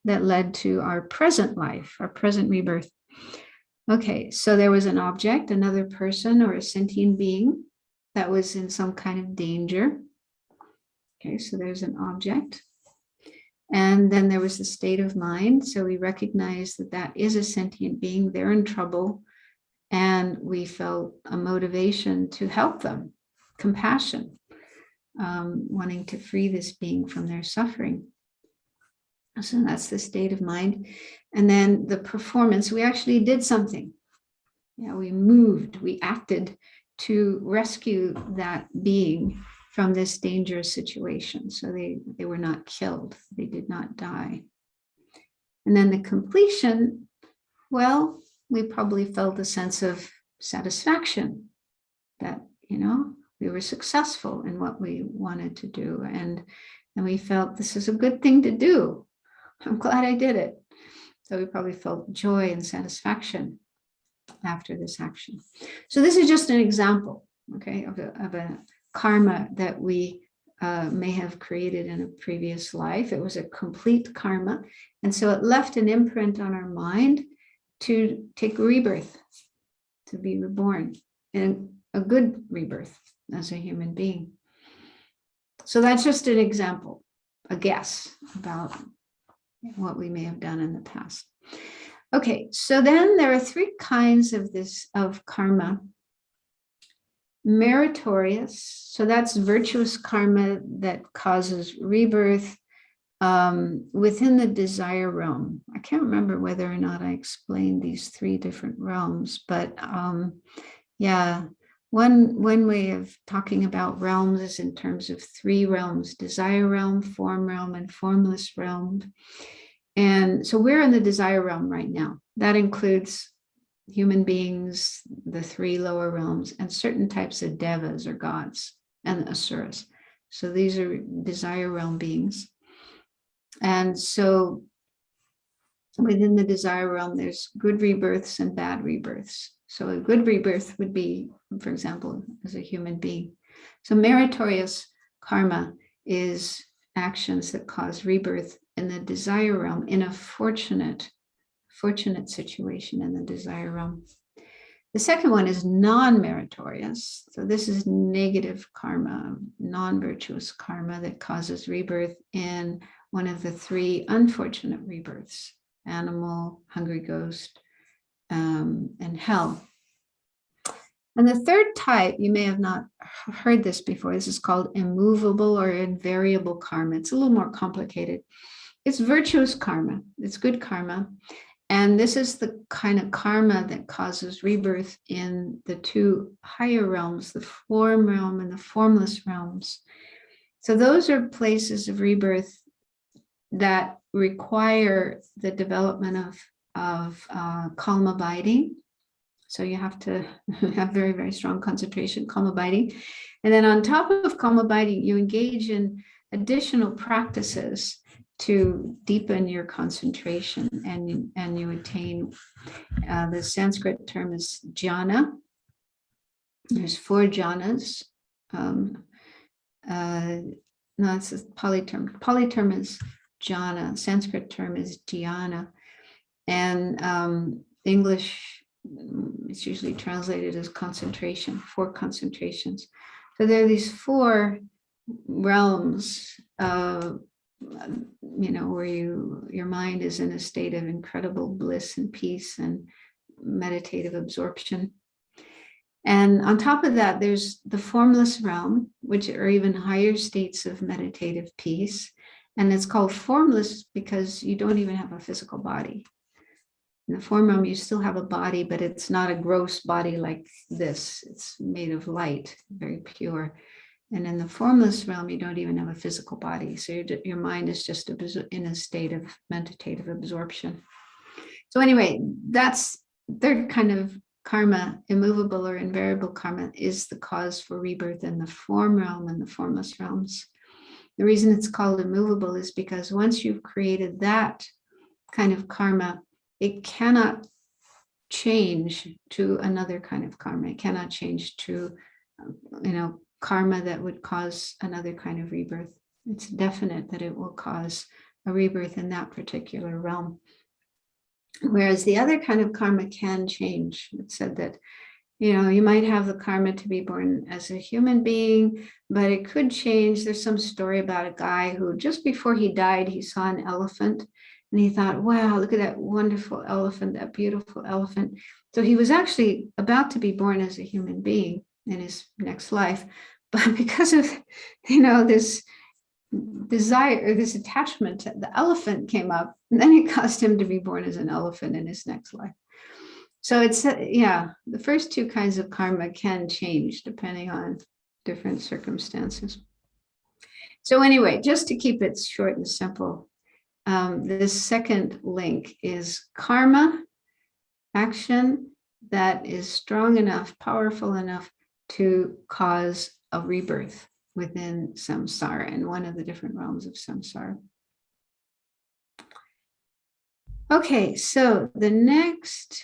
that led to our present life, our present rebirth. Okay, so there was an object, another person or a sentient being that was in some kind of danger. Okay, so there's an object. And then there was the state of mind. So we recognize that that is a sentient being, they're in trouble. And we felt a motivation to help them, compassion, wanting to free this being from their suffering. So that's the state of mind. And then the performance, we actually did something. Yeah, we moved, we acted to rescue that being from this dangerous situation. So they were not killed, they did not die. And then the completion, well, we probably felt a sense of satisfaction that, we were successful in what we wanted to do. And we felt this is a good thing to do. I'm glad I did it. So we probably felt joy and satisfaction after this action. So this is just an example, okay, of a karma that we may have created in a previous life. It was a complete karma. And so it left an imprint on our mind to take rebirth, to be reborn, and a good rebirth as a human being. So that's just an example, a guess about what we may have done in the past. Okay, so then there are 3 kinds of karma. Meritorious, so that's virtuous karma that causes rebirth within the desire realm. I can't remember whether or not I explained these 3 different realms, but yeah, one way of talking about realms is in terms of 3 realms: desire realm, form realm, and formless realm. And so we're in the desire realm right now. That includes human beings, the 3 lower realms, and certain types of devas or gods and asuras. So these are desire realm beings. And so within the desire realm, there's good rebirths and bad rebirths. So a good rebirth would be, for example, as a human being. So meritorious karma is actions that cause rebirth in the desire realm in a fortunate situation in the desire realm. The second one is non-meritorious. So this is negative karma, non-virtuous karma that causes rebirth in one of the 3 unfortunate rebirths: animal, hungry ghost, and hell. And the third type, you may have not heard this before. This is called immovable or invariable karma. It's a little more complicated. It's virtuous karma. It's good karma. And this is the kind of karma that causes rebirth in the two higher realms, the form realm and the formless realms. So those are places of rebirth that require the development of calm abiding. So you have to have very, very strong concentration, calm abiding. And then on top of calm abiding, you engage in additional practices to deepen your concentration, and you attain, the Sanskrit term is jhana. There's 4 jhanas. No, it's a Pali term. Pali term is jhana. Sanskrit term is dhyana. And English, it's usually translated as concentration, 4 concentrations. So there are these 4 realms, where your mind is in a state of incredible bliss and peace and meditative absorption. And on top of that, there's the formless realm, which are even higher states of meditative peace. And it's called formless because you don't even have a physical body. In the form realm, you still have a body, but it's not a gross body like this. It's made of light, very pure. And in the formless realm, you don't even have a physical body. So your mind is just in a state of meditative absorption. So anyway, that's third kind of karma, immovable or invariable karma, is the cause for rebirth in the form realm and the formless realms. The reason it's called immovable is because once you've created that kind of karma, it cannot change to another kind of karma. It cannot change to, karma that would cause another kind of rebirth. It's definite that it will cause a rebirth in that particular realm. Whereas the other kind of karma can change. It said that, you might have the karma to be born as a human being, but it could change. There's some story about a guy who just before he died, he saw an elephant and he thought, wow, look at that wonderful elephant, that beautiful elephant. So he was actually about to be born as a human being in his next life. But because of, this desire or this attachment to the elephant came up, and then it caused him to be born as an elephant in his next life. So it's, the first 2 kinds of karma can change depending on different circumstances. So anyway, just to keep it short and simple, this second link is karma, action that is strong enough, powerful enough to cause a rebirth within samsara, in one of the different realms of samsara. Okay, so the next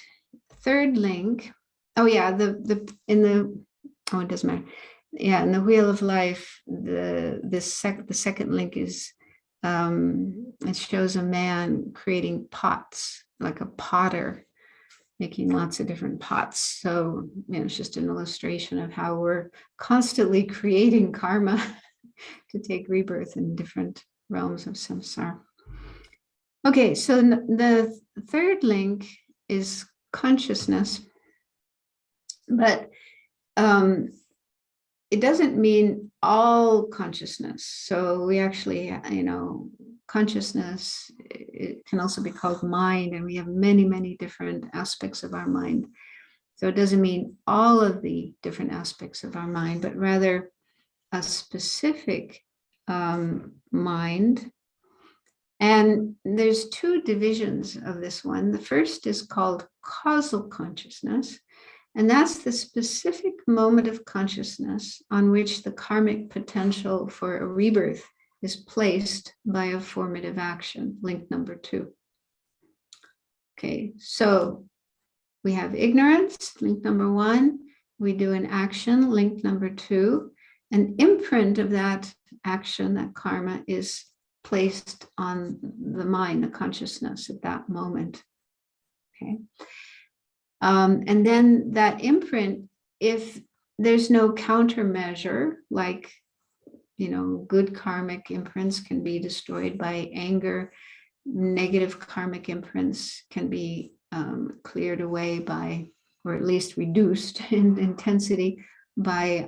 third link, it doesn't matter. Yeah, in the Wheel of Life, the second link is, it shows a man creating pots, like a potter, making lots of different pots. So, it's just an illustration of how we're constantly creating karma to take rebirth in different realms of samsara. Okay, so the third link is consciousness, but it doesn't mean all consciousness. So we actually, consciousness, it can also be called mind, and we have many, many different aspects of our mind. So it doesn't mean all of the different aspects of our mind, but rather a specific mind. And there's 2 divisions of this one. The first is called causal consciousness, and that's the specific moment of consciousness on which the karmic potential for a rebirth is placed by a formative action, link number 2. Okay, so we have ignorance, link number 1. We do an action, link number 2. An imprint of that action, that karma, is placed on the mind, the consciousness at that moment. Okay. And then that imprint, if there's no countermeasure, like, good karmic imprints can be destroyed by anger, negative karmic imprints can be cleared away by or at least reduced in intensity by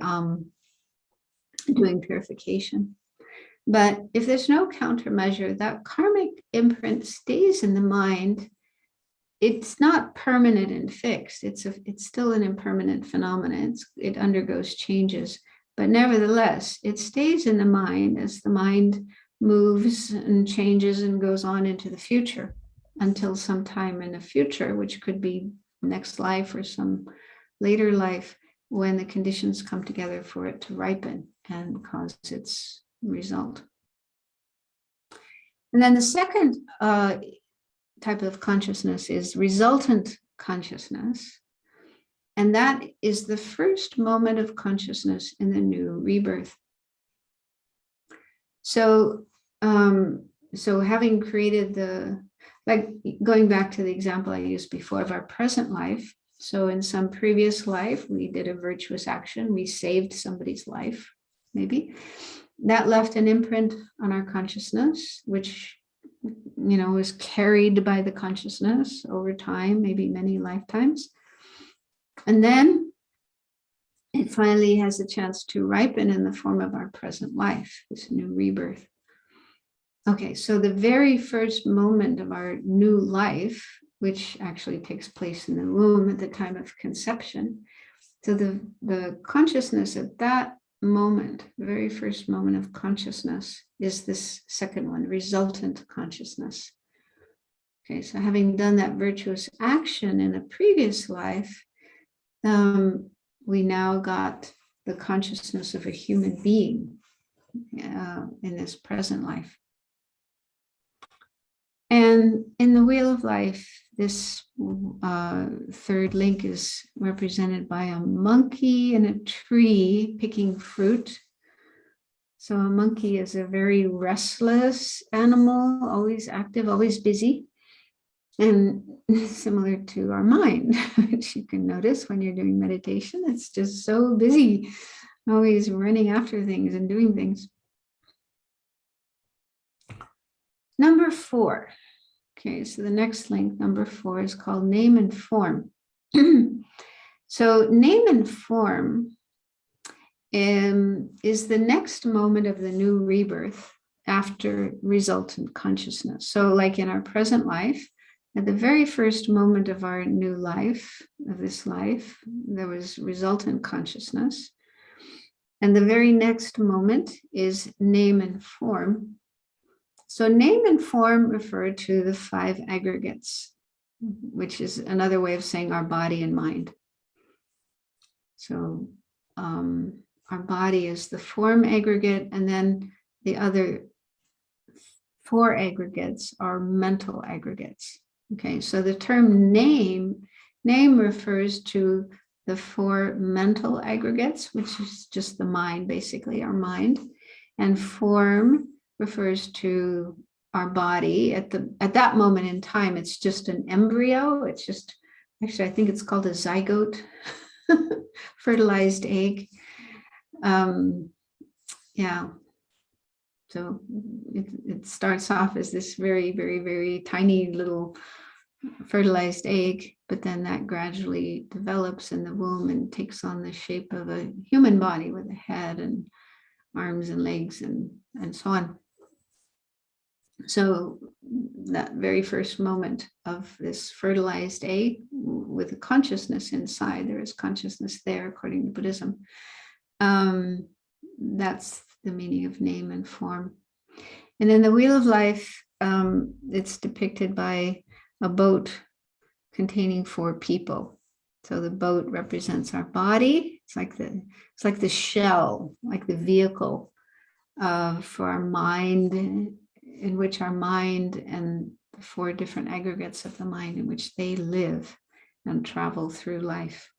doing purification. But if there's no countermeasure, that karmic imprint stays in the mind. It's not permanent and fixed. It's still an impermanent phenomenon. It undergoes changes, but nevertheless, it stays in the mind as the mind moves and changes and goes on into the future until some time in the future, which could be next life or some later life, when the conditions come together for it to ripen and cause its result. And then the second type of consciousness is resultant consciousness. And that is the first moment of consciousness in the new rebirth. So, having created like going back to the example I used before of our present life. So in some previous life, we did a virtuous action. We saved somebody's life, maybe. That left an imprint on our consciousness, which, was carried by the consciousness over time, maybe many lifetimes. And then it finally has a chance to ripen in the form of our present life, this new rebirth. Okay, so the very first moment of our new life, which actually takes place in the womb at the time of conception, so the consciousness at that moment, the very first moment of consciousness, is this second one, resultant consciousness. Okay, so having done that virtuous action in a previous life, we now got the consciousness of a human being in this present life. And in the wheel of life, this third link is represented by a monkey and a tree picking fruit. So a monkey is a very restless animal, always active, always busy, and similar to our mind, which you can notice when you're doing meditation. It's just so busy, always running after things and doing things. Number 4. Okay, so the next link, number 4, is called name and form. So name and form is the next moment of the new rebirth after resultant consciousness. So like in our present life, at the very first moment of our new life, of this life, there was resultant consciousness. And the very next moment is name and form. So name and form refer to the 5 aggregates, which is another way of saying our body and mind. So our body is the form aggregate, and then the other 4 aggregates are mental aggregates. Okay, so the term name refers to the 4 mental aggregates, which is just the mind, basically our mind, and form refers to our body. At that moment in time, it's just an embryo. It's just, actually, I think it's called a zygote, fertilized egg. Yeah. So it starts off as this very, very, very tiny little fertilized egg, but then that gradually develops in the womb and takes on the shape of a human body with a head and arms and legs and so on. So that very first moment of this fertilized egg with a consciousness inside, there is consciousness there according to Buddhism. That's the meaning of name and form. And in the Wheel of Life, it's depicted by a boat containing 4 people. So the boat represents our body. It's like the shell, like the vehicle for our mind, in which our mind and the 4 different aggregates of the mind in which they live and travel through life.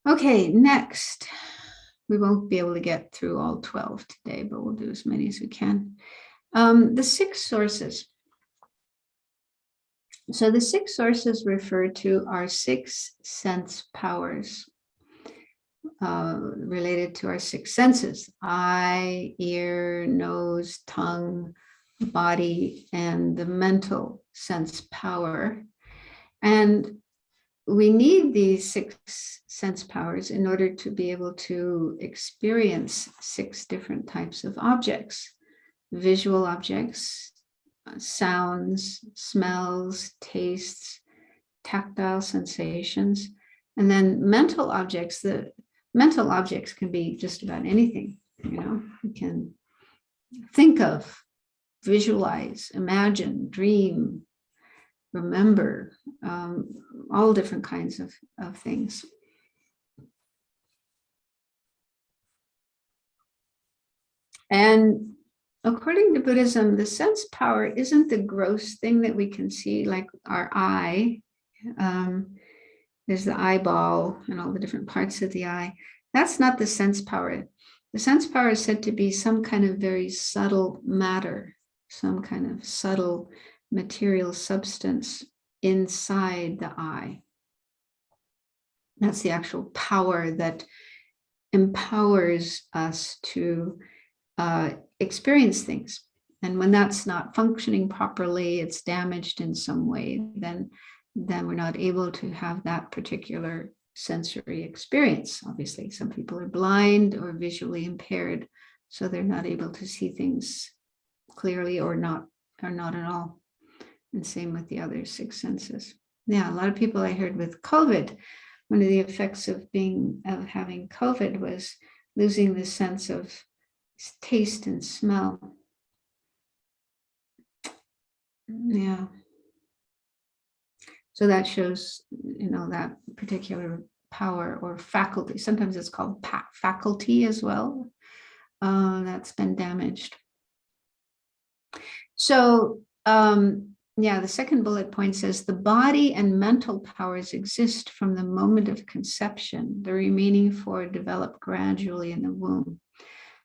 Okay, next. We won't be able to get through all 12 today, but we'll do as many as we can. The 6 sources. So the 6 sources refer to our 6 sense powers related to our 6 senses: eye, ear, nose, tongue, body, and the mental sense power. And we need these 6 sense powers in order to be able to experience 6 different types of objects: visual objects, sounds, smells, tastes, tactile sensations, and then mental objects. The mental objects can be just about anything. You can think of, visualize, imagine, dream, remember, all different kinds of things. And according to Buddhism, the sense power isn't the gross thing that we can see, like our eye. There's the eyeball and all the different parts of the eye. That's not the sense power. The sense power is said to be some kind of very subtle matter, some kind of subtle material substance inside the eye. That's the actual power that empowers us to experience things. And when that's not functioning properly, it's damaged in some way, then we're not able to have that particular sensory experience. Obviously, some people are blind or visually impaired, so they're not able to see things clearly or not at all. And same with the other 6 senses. Yeah, a lot of people I heard with COVID, one of the effects of having COVID was losing the sense of taste and smell. Yeah. So that shows, that particular power or faculty. Sometimes it's called faculty as well. That's been damaged. So, the second bullet point says the body and mental powers exist from the moment of conception. The remaining 4 develop gradually in the womb.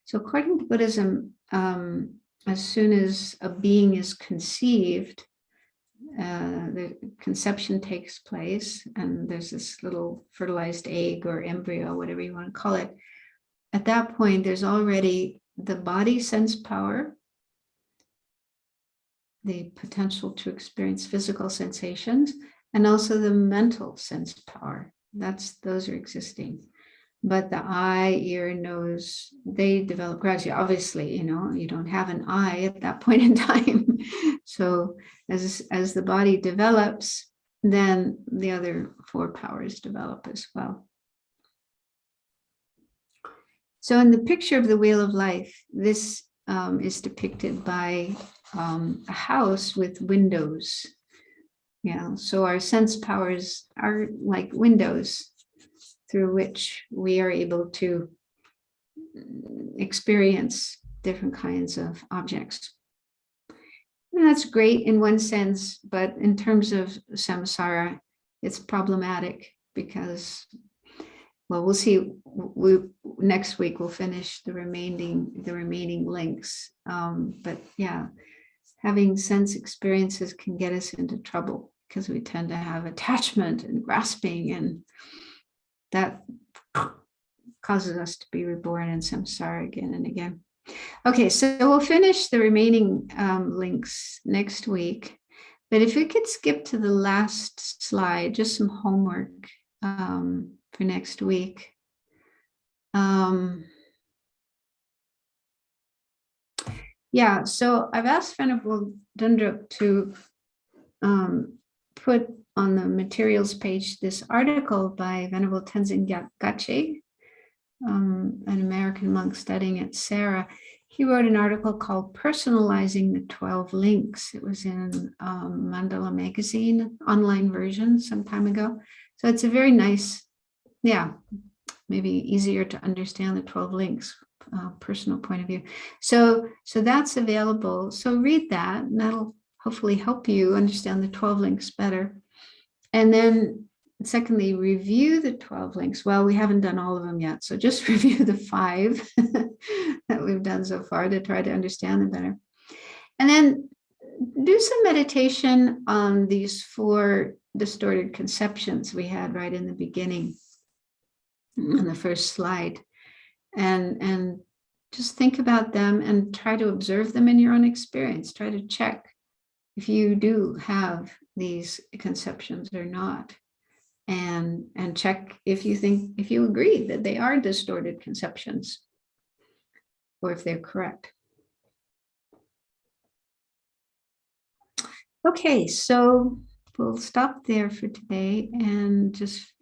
So according to Buddhism, as soon as a being is conceived, the conception takes place, and there's this little fertilized egg or embryo, whatever you want to call it. At that point, there's already the body sense power, the potential to experience physical sensations, and also the mental sense power. Those are existing. But the eye, ear, nose, they develop gradually. Obviously, you don't have an eye at that point in time. So as the body develops, then the other 4 powers develop as well. So in the picture of the Wheel of Life, this is depicted by a house with windows. Yeah, so our sense powers are like windows through which we are able to experience different kinds of objects. And that's great in one sense, but in terms of samsara, it's problematic because, well, we'll see. Next week we'll finish the remaining links. But yeah, having sense experiences can get us into trouble because we tend to have attachment and grasping, and that causes us to be reborn in samsara again and again. Okay, so we'll finish the remaining links next week. But if we could skip to the last slide, just some homework for next week. Yeah, so I've asked Venerable Dundrup to put on the materials page this article by Venerable Tenzin Gyatso, an American monk studying at Sarah. He wrote an article called Personalizing the 12 Links. It was in Mandala magazine, online version some time ago. So it's a very nice, maybe easier to understand the 12 links, personal point of view. So that's available. So read that, and that'll hopefully help you understand the 12 links better. And then secondly, review the 12 links. Well, we haven't done all of them yet, so just review the 5 that we've done so far to try to understand them better. And then do some meditation on these 4 distorted conceptions we had right in the beginning, on the first slide. And just think about them and try to observe them in your own experience. Try to check, if you do have these conceptions or not, and check if you agree that they are distorted conceptions, or if they're correct. Okay, so we'll stop there for today and just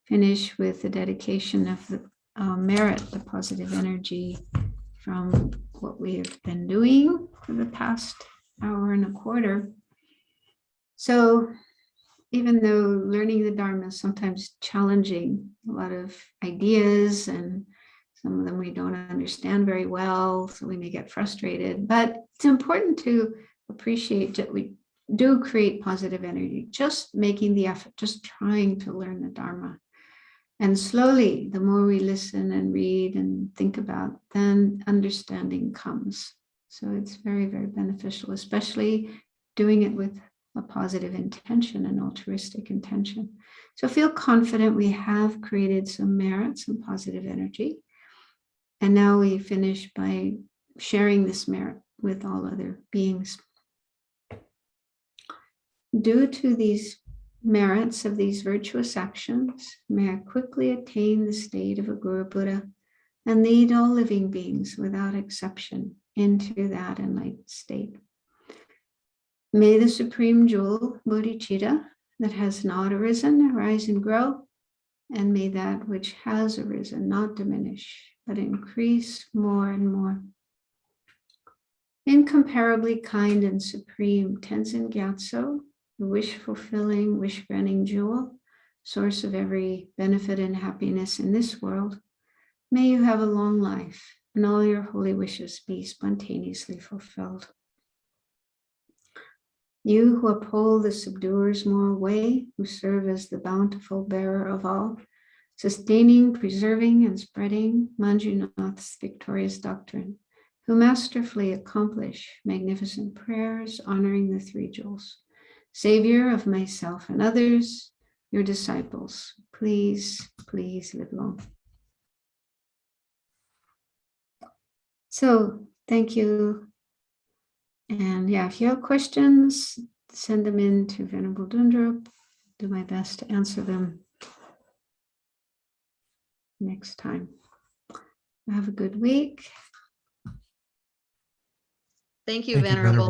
finish with the dedication of the merit, the positive energy from what we have been doing for the past hour and a quarter. So even though learning the Dharma is sometimes challenging, a lot of ideas, and some of them we don't understand very well, so we may get frustrated, but it's important to appreciate that we do create positive energy, just making the effort, just trying to learn the Dharma. And slowly, the more we listen and read and think about, then understanding comes. So it's very, very beneficial, especially doing it with a positive intention, an altruistic intention. So feel confident we have created some merit, some positive energy. And now we finish by sharing this merit with all other beings. Due to these merits of these virtuous actions, may I quickly attain the state of a Guru Buddha and lead all living beings without exception into that enlightened state. May the supreme jewel, Bodhichita, that has not arisen, arise and grow, and may that which has arisen not diminish, but increase more and more. Incomparably kind and supreme Tenzin Gyatso, the wish-fulfilling, wish-granting jewel, source of every benefit and happiness in this world, may you have a long life and all your holy wishes be spontaneously fulfilled. You who uphold the subduer's moral way, who serve as the bountiful bearer of all, sustaining, preserving, and spreading Manjunath's victorious doctrine, who masterfully accomplish magnificent prayers honoring the three jewels, Savior of myself and others, your disciples, please, please live long. So thank you. And yeah, if you have questions, send them in to Venerable Dundrup. Do my best to answer them next time. Have a good week. Thank you, Venerable.